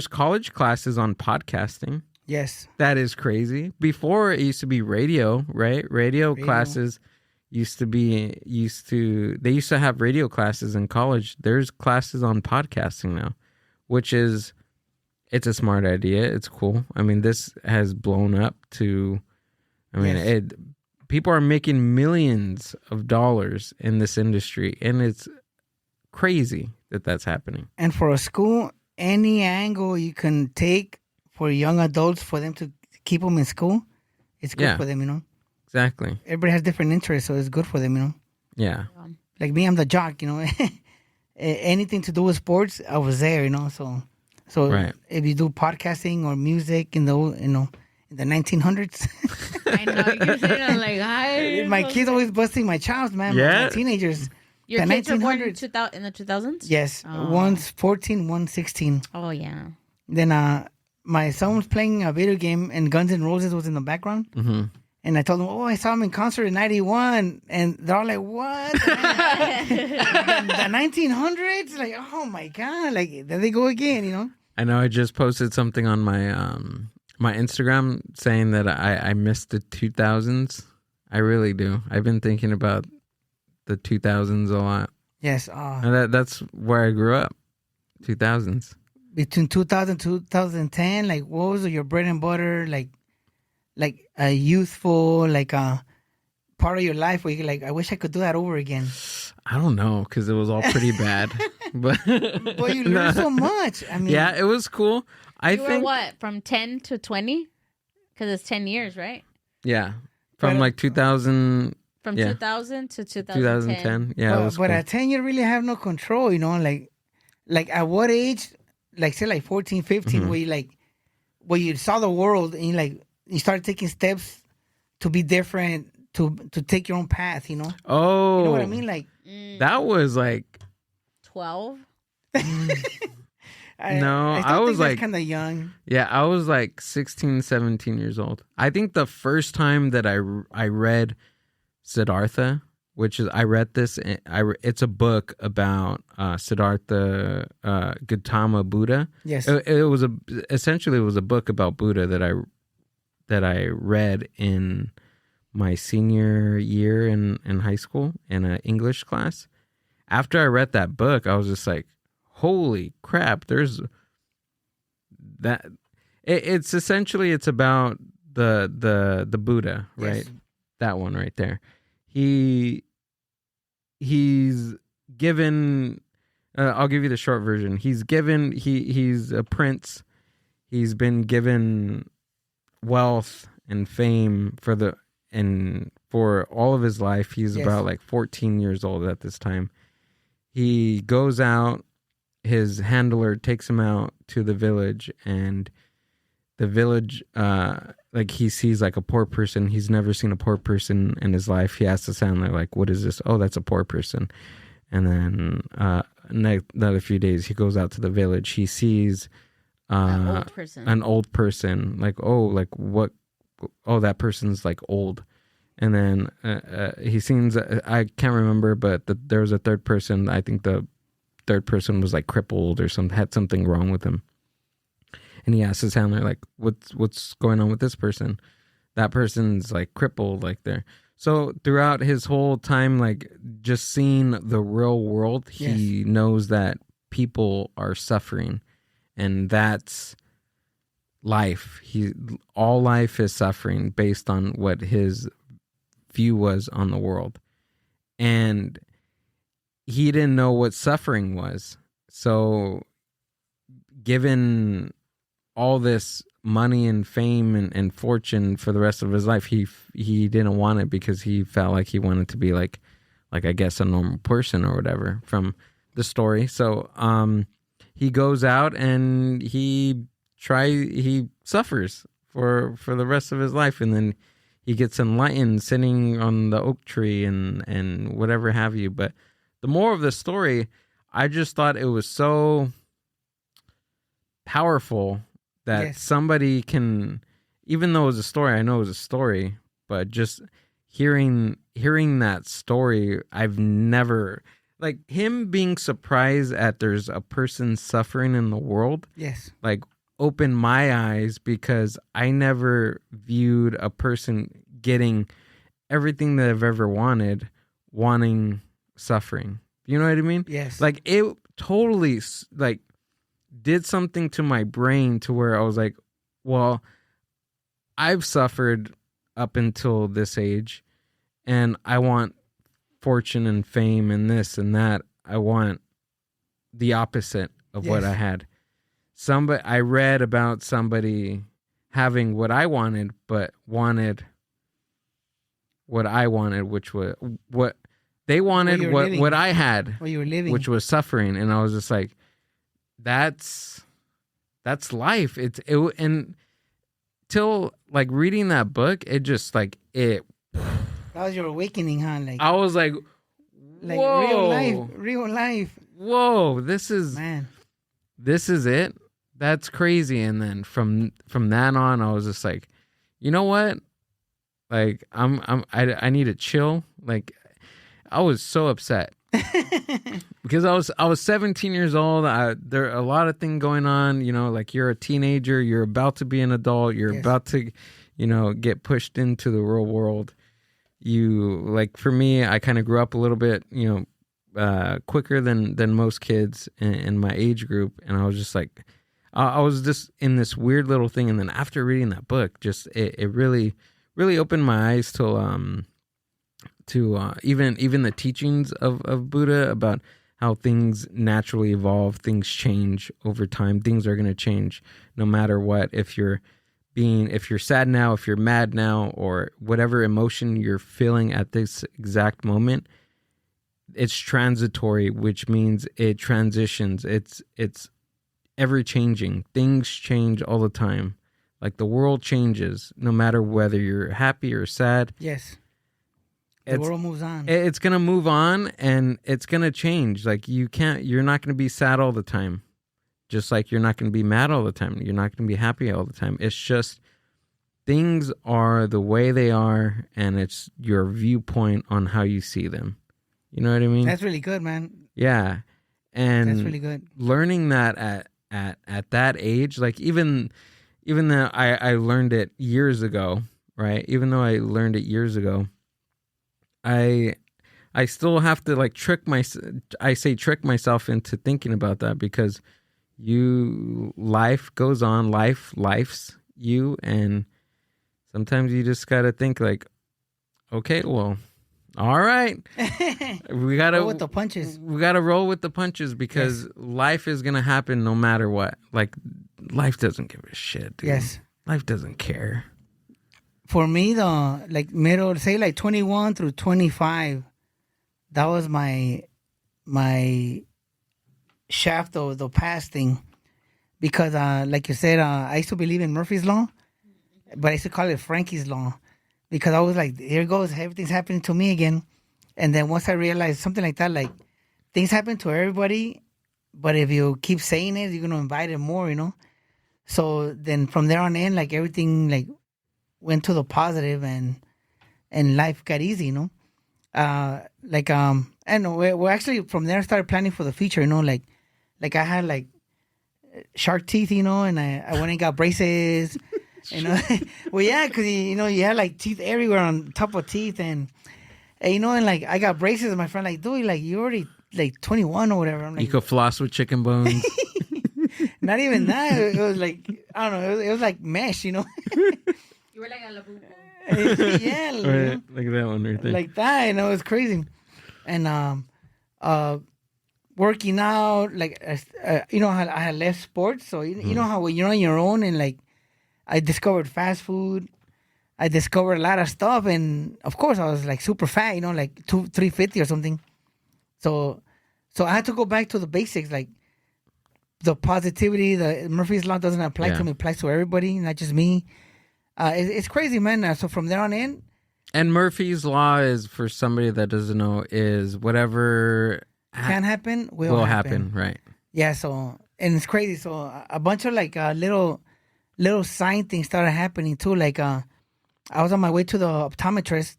college classes on podcasting. Yes. That is crazy. Before it used to be radio, right? Radio classes they used to have radio classes in college. There's classes on podcasting now, which is, it's a smart idea. It's cool. I mean, this has blown up to, people are making millions of dollars in this industry, and it's crazy that that's happening. And for a school, any angle you can take for young adults for them to keep them in school, it's good for them, you know. Exactly. Everybody has different interests, so it's good for them, you know. Yeah. Like me, I'm the jock, you know. Anything to do with sports, I was there, you know. So right. If you do podcasting or music in the 1900s, I know you're saying like, hi. My kids always busting my chops, man. Yeah. My teenagers. Your the kids were born in 1900s. In the 2000s? Yes. One's 14, one's 16. Oh, yeah. Then my son was playing a video game and Guns N' Roses was in the background. Mm-hmm. And I told them, I saw him in concert in 91. And they're all like, what? the 1900s? Like, oh my God. Like, there they go again, you know? I know I just posted something on my my Instagram saying that I missed the 2000s. I really do. I've been thinking about the 2000s a lot. Yes. And that's where I grew up, 2000s. Between 2000 and 2010, like, what was your bread and butter, like a youthful, like a part of your life where you're like, I wish I could do that over again? I don't know, because it was all pretty bad. But you learned so much. I mean, yeah, it was cool. You were what, from 10 to 20? Because it's 10 years, right? Yeah. From like 2000. From 2000 to 2010. Yeah, it was but cool. at 10, you really have no control, you know? Like at what age, like say like 14, 15, Mm-hmm. where you saw the world and you started taking steps to be different, to take your own path, you know? Oh. You know what I mean? Like, that was like 12? I was like kind of young. Yeah, I was like 16, 17 years old. I think the first time that I read Siddhartha, which is, I read this, it's a book about Siddhartha Gautama Buddha. Yes. It was essentially a book about Buddha that I read in my senior year in high school in an English class. After I read that book, I was just like, holy crap, there's that. It's essentially, it's about the Buddha, right? Yes. That one right there. He's given, I'll give you the short version. He's a prince. He's been given wealth and fame for all of his life. He's about like 14 years old at this time. He goes out, his handler takes him out to the village, and the village, like he sees like a poor person. He's never seen a poor person in his life. He asks the handler, like, what is this? Oh, that's a poor person. And then another few days, he goes out to the village. He sees an old person. Like, oh, like what? Oh, that person's like old. And then he sees, I can't remember, but there was a third person. I think the third person was like crippled or had something wrong with him. And he asks his handler, like, what's going on with this person? That person's like crippled, like there. So throughout his whole time, like just seeing the real world, he knows that people are suffering, and that's life. All life is suffering based on what his view was on the world. And he didn't know what suffering was. So given all this money and fame and fortune for the rest of his life, he didn't want it because he felt like he wanted to be like I guess a normal person or whatever from the story. So he goes out and he suffers for the rest of his life, and then he gets enlightened sitting on the oak tree and whatever have you. But the moral of the story, I just thought it was so powerful that somebody can, even though it was a story, I know it was a story, but just hearing that story, I've never, like him being surprised at there's a person suffering in the world. Yes. Like opened my eyes, because I never viewed a person getting everything that I've ever wanting suffering. You know what I mean? Yes. Like it totally like did something to my brain to where I was like, well, I've suffered up until this age, and I want fortune and fame and this and that. I want the opposite of what I had. I read about somebody having what I wanted, but wanted what I wanted, which was what they wanted, what I had, what you were living, which was suffering. And I was just like, that's life. And till like reading that book, it just like it. That was your awakening, huh? Like I was like, whoa, real life. Whoa, this is it. That's crazy. And then from that on, I was just like, you know what? Like I need to chill. Like I was so upset. Because I was 17 years old. There are a lot of things going on, you know, like you're a teenager, you're about to be an adult, you're about to, you know, get pushed into the real world. You, like for me, I kind of grew up a little bit, you know, quicker than most kids in my age group, and I was just like, I was just in this weird little thing. And then after reading that book, just it really opened my eyes to even the teachings of Buddha about how things naturally evolve, things change over time, things are going to change no matter what. If you're sad now, if you're mad now, or whatever emotion you're feeling at this exact moment, it's transitory, which means it transitions. It's ever changing. Things change all the time. Like the world changes no matter whether you're happy or sad. Yes. The world moves on. It's going to move on, and it's going to change. Like you're not going to be sad all the time. Just like you're not going to be mad all the time. You're not going to be happy all the time. It's just things are the way they are, and it's your viewpoint on how you see them. You know what I mean? That's really good, man. Yeah. And that's really good. Learning that at that age, like even though I learned it years ago, right? Even though I learned it years ago, I still have to like trick myself into thinking about that, because life goes on, life's you, and sometimes you just gotta think like, okay, well, all right, we gotta roll with the punches. We gotta roll with the punches, because life is gonna happen no matter what. Like life doesn't give a shit, dude. Yes, life doesn't care. For me, though, like middle, say like 21 through 25, that was my shaft of the past thing. Because, like you said, I used to believe in Murphy's Law, but I used to call it Frankie's Law. Because I was like, here goes, everything's happening to me again. And then once I realized something like that, like things happen to everybody, but if you keep saying it, you're gonna invite it more, So then from there on in, like everything like went to the positive, and life got easy, and we actually from there started planning for the future, like I had like shark teeth, and I went and got braces, well, yeah, because you had like teeth everywhere on top of teeth, and and like I got braces, and my friend like, dude, like you already like 21 or whatever. I'm like, You could floss with chicken bones. not even that. It was like, I don't know, it was like mesh, You were like a labu. Yeah, Right, like that one right there. like that, it was crazy. And working out, like I had left sports, so you know how when you're on your own, and like I discovered fast food, I discovered a lot of stuff, and of course I was like super fat, like 350 or something. So I had to go back to the basics, like the positivity. The Murphy's Law doesn't apply to me; it applies to everybody, not just me. It's crazy, man. So from there on in, and Murphy's Law is, for somebody that doesn't know, is whatever can happen will happen. Right? Yeah. So, and it's crazy. So a bunch of like little sign things started happening too. Like I was on my way to the optometrist.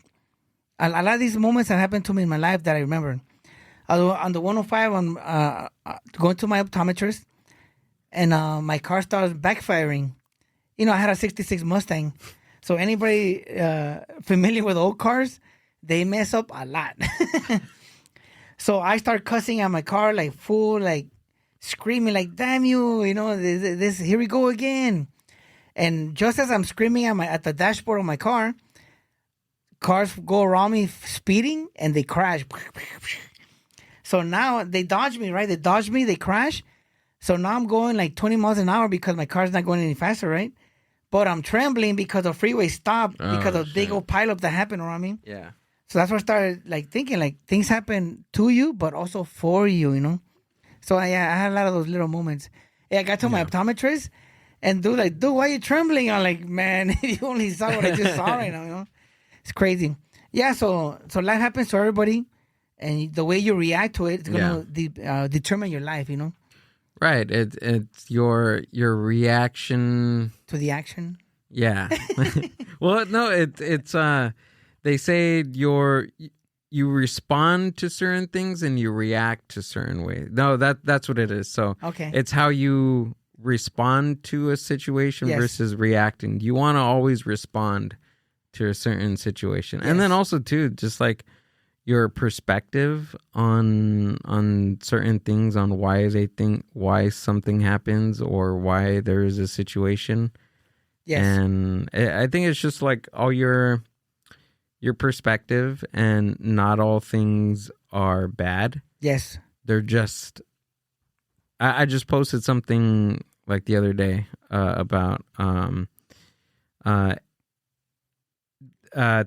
A lot of these moments that happened to me in my life that I remember. I was on the 105, going to my optometrist, and my car started backfiring. I had a 66 Mustang. So anybody familiar with old cars, they mess up a lot. So I start cussing at my car like full, like screaming like, damn you, this here we go again. And just as I'm screaming at the dashboard of my car, cars go around me speeding and they crash. So now they dodge me, right? They dodge me, they crash. So now I'm going like 20 miles an hour because my car's not going any faster, right? But I'm trembling because the freeway stopped because of the big old pileup that happened around me. Yeah. So that's where I started like thinking like things happen to you, but also for you, So I had a lot of those little moments. Yeah, I got to my optometrist, and dude, why are you trembling? I'm like, man, you only saw what I just saw right now, It's crazy. Yeah, so life happens to everybody, and the way you react to it is gonna determine your life, Right. It's your reaction to the action. Yeah. Well, no, it's they say you respond to certain things and you react to certain ways. No, that's what it is. So okay, it's how you respond to a situation versus reacting. You want to always respond to a certain situation. And then also too, just like your perspective on certain things, on why something happens or why there is a situation. Yes. And I think it's just like all your perspective, and not all things are bad. Yes. They're just, I just posted something like the other day about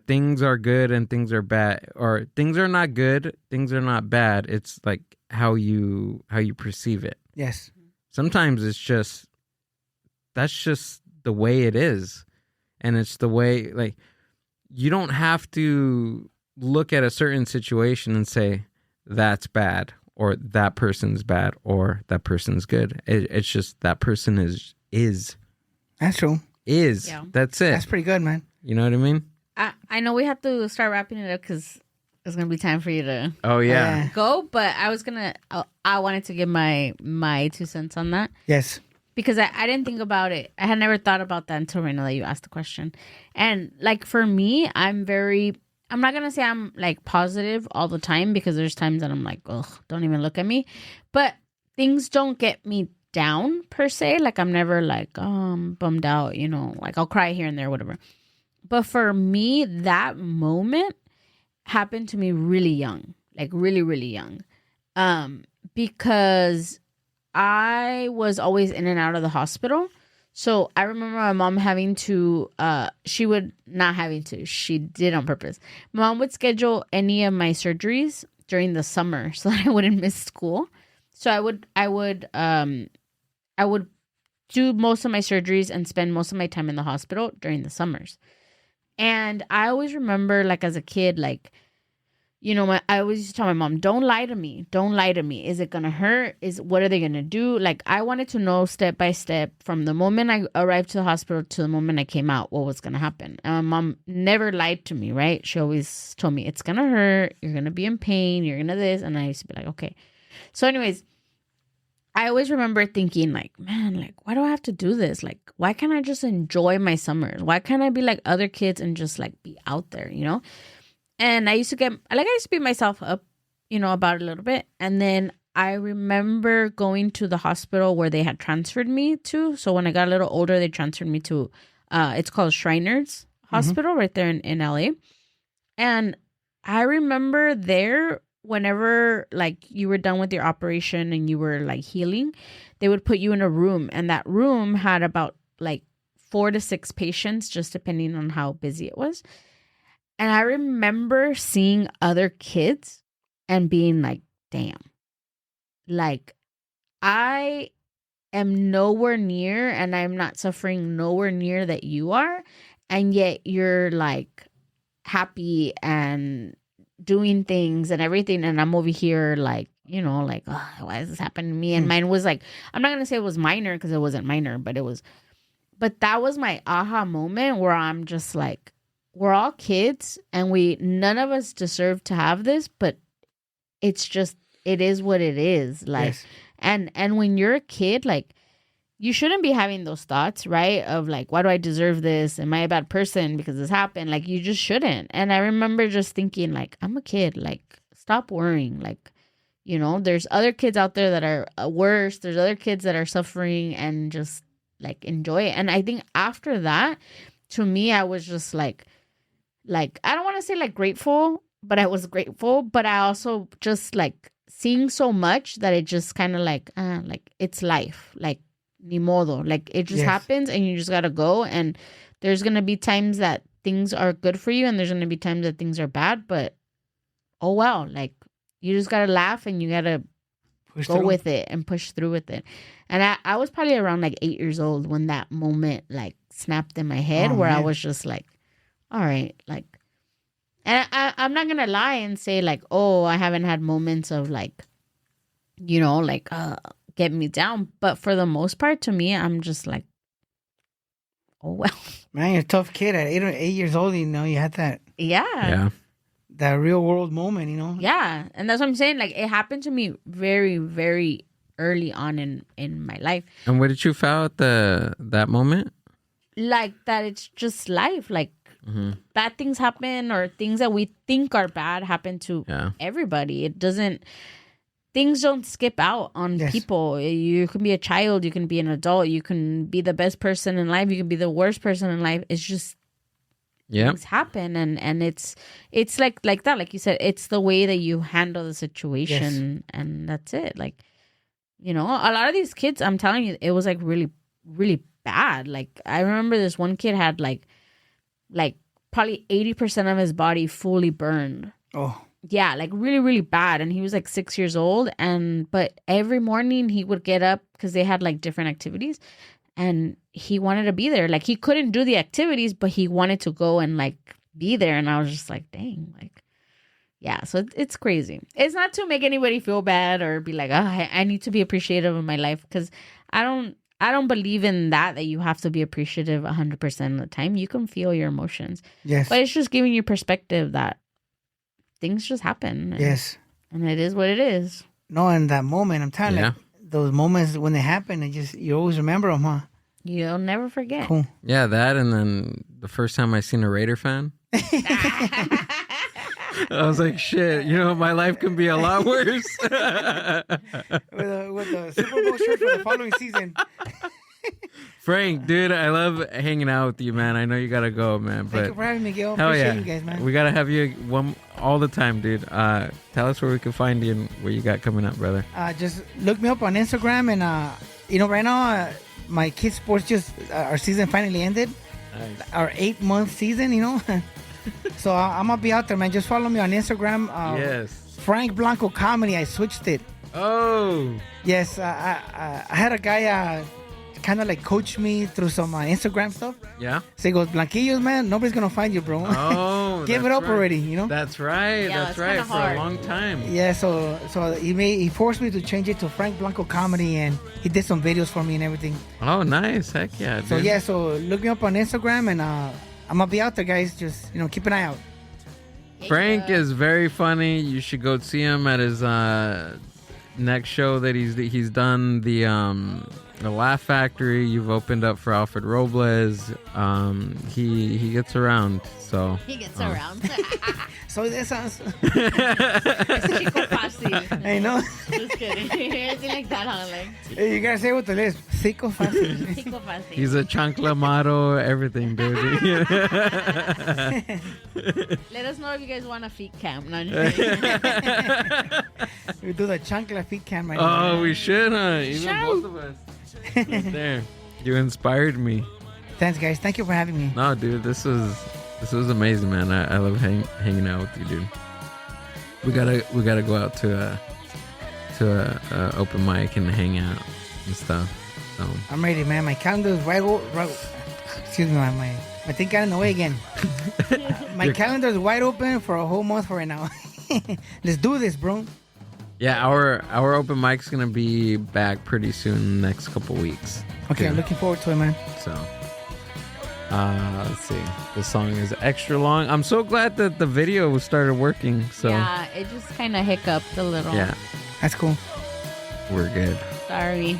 things are good and things are bad, or things are not good, things are not bad. It's like how you perceive it. Yes. Sometimes it's just, that's just the way it is. And it's the way, like, you don't have to look at a certain situation and say that's bad, or that person's bad, or that person's good. It's just that person is. That's true. Is. Yeah. That's it. That's pretty good, man. You know what I mean? I know we have to start wrapping it up because it's gonna be time for you to go. But I wanted to give my 2 cents on that. Yes. Because I didn't think about it. I had never thought about that until right now that you asked the question. And like for me, I'm not going to say I'm like positive all the time, because there's times that I'm like, ugh, don't even look at me. But things don't get me down per se. Like I'm never like, I'm bummed out, like I'll cry here and there, whatever. But for me, that moment happened to me really young, like really, really young. Because I was always in and out of the hospital. So I remember my mom having to, she did on purpose. My mom would schedule any of my surgeries during the summer so that I wouldn't miss school. So I would do most of my surgeries and spend most of my time in the hospital during the summers. And I always remember, like as a kid, like I always used to tell my mom, don't lie to me. Don't lie to me. Is it going to hurt? What are they going to do? Like, I wanted to know step by step from the moment I arrived to the hospital to the moment I came out, what was going to happen. And my mom never lied to me, right? She always told me, it's going to hurt. You're going to be in pain. You're going to this. And I used to be like, okay. So anyways, I always remember thinking like, man, like, why do I have to do this? Like, why can't I just enjoy my summers? Why can't I be like other kids and just like be out there, And I used to beat myself up, about it a little bit. And then I remember going to the hospital where they had transferred me to. So when I got a little older, they transferred me to, it's called Shriners Hospital right there in LA. And I remember there, whenever like you were done with your operation and you were like healing, they would put you in a room. And that room had about like 4 to 6 patients, just depending on how busy it was. And I remember seeing other kids and being like, damn, like I am nowhere near and I'm not suffering nowhere near that you are. And yet you're like happy and doing things and everything. And I'm over here like, like, oh, why is this happening to me? And mine was like, I'm not going to say it was minor because it wasn't minor, but that was my aha moment where I'm just like, we're all kids and none of us deserve to have this, but it's just, it is what it is. Like, yes. And when you're a kid, like you shouldn't be having those thoughts, right? Of like, why do I deserve this? Am I a bad person because this happened? Like you just shouldn't. And I remember just thinking like, I'm a kid, like stop worrying. Like, there's other kids out there that are worse. There's other kids that are suffering and just like enjoy it. And I think after that, to me, I was just like, I don't want to say like grateful, but I was grateful. But I also just like seeing so much that it just kind of like it's life, like ni modo, like it just happens and you just got to go. And there's going to be times that things are good for you and there's going to be times that things are bad, but oh well, like you just got to laugh and you got to go with it and push through with it. And I was probably around like 8 years old when that moment like snapped in my head where I was just like, all right, like, and I'm not going to lie and say like, oh, I haven't had moments of like, get me down. But for the most part, to me, I'm just like, oh, well. Man, you're a tough kid at 8 years old, you had that. Yeah. That real world moment, Yeah. And that's what I'm saying. Like, it happened to me very, very early on in my life. And what did you feel at that moment? Like that it's just life. Like, bad things happen or things that we think are bad happen to everybody. Things don't skip out on people. You can be a child, you can be an adult, you can be the best person in life, you can be the worst person in life. It's just things happen and it's like that, like you said, it's the way that you handle the situation and that's it. Like, a lot of these kids, I'm telling you, it was like really, really bad. Like I remember this one kid had like probably 80% of his body fully burned. Oh. Yeah, like really, really bad. And he was like 6 years old. But every morning he would get up because they had like different activities and he wanted to be there. Like he couldn't do the activities, but he wanted to go and like be there. And I was just like, dang, like, yeah. So it's crazy. It's not to make anybody feel bad or be like, oh, I need to be appreciative of my life because I don't believe in that you have to be appreciative 100% of the time. You can feel your emotions. Yes. But it's just giving you perspective that things just happen. And it is what it is. No, in that moment, I'm telling you, like, those moments when they happen, you always remember them, huh? You'll never forget. Cool. Yeah, that and then the first time I seen a Raider fan. I was like, shit, my life can be a lot worse. with the Super Bowl shirt for the following season. Frank, dude, I love hanging out with you, man. I know you gotta go, man. But thank you for having me, Gil. Appreciate you guys, man. We gotta have you all the time, dude. Tell us where we can find you and what you got coming up, brother. Just look me up on Instagram and right now my kids sports our season finally ended. Nice. Our 8-month season, So I'm gonna be out there, man. Just follow me on Instagram. Yes. Frank Blanco Comedy. I switched it. Oh. Yes. I had a guy kind of like coached me through some Instagram stuff. Yeah. So he goes, Blanquillos, man, nobody's gonna find you, bro. Oh, Give it that's up right. already, you know. That's right. Yeah, That's it's right. kinda For hard. a long time. Yeah, so he forced me to change it to Frank Blanco comedy, and he did some videos for me and everything. Oh, nice. Heck yeah, dude. So yeah, so look me up on Instagram, and I'm gonna be out there, guys. Just keep an eye out. Frank is very funny. You should go see him at his next show that he's done, the Laugh Factory. You've opened up for Alfred Robles. He gets around. So He gets around. So that sounds. Chico fácil. I know. Just kidding. It's like that, huh? Like, Hey, you gotta say what it is. Cico fácil. Chico fácil. he's a chancla model, everything, dude. Let us know if you guys want a feet cam. No, I'm just kidding. We do the chancla feet cam right now. Oh, we should, huh? Even both of us. Right there. You inspired me. Thanks, guys. Thank you for having me. No, dude, this was amazing, man. I love hanging out with you, dude. We gotta go out to a open mic and hang out and stuff. So I'm ready, man. My calendar is right. Excuse me, my thing got in the way again. My calendar is wide open for a whole month right now. Let's do this, bro. yeah, our open mic's gonna be back pretty soon, next couple weeks. Okay, too. I'm looking forward to it, man. So, let's see. The song is extra long. I'm so glad that the video started working. So Yeah, it just kind of hiccuped a little. yeah, That's cool. we're good. Sorry.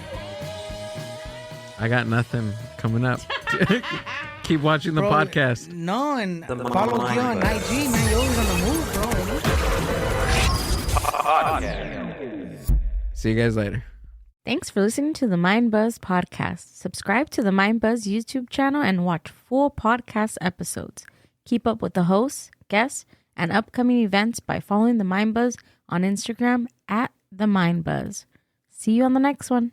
I got nothing coming up. Keep watching the Bro, podcast. No, and The follow Mind you on Buzz. IG, man. You're always on the move, bro. See you guys later. Thanks for listening to the Mind Buzz podcast. Subscribe to the Mind Buzz YouTube channel and watch full podcast episodes. Keep up with the hosts, guests, and upcoming events by following the Mind Buzz on Instagram @the Mind Buzz. See you on the next one.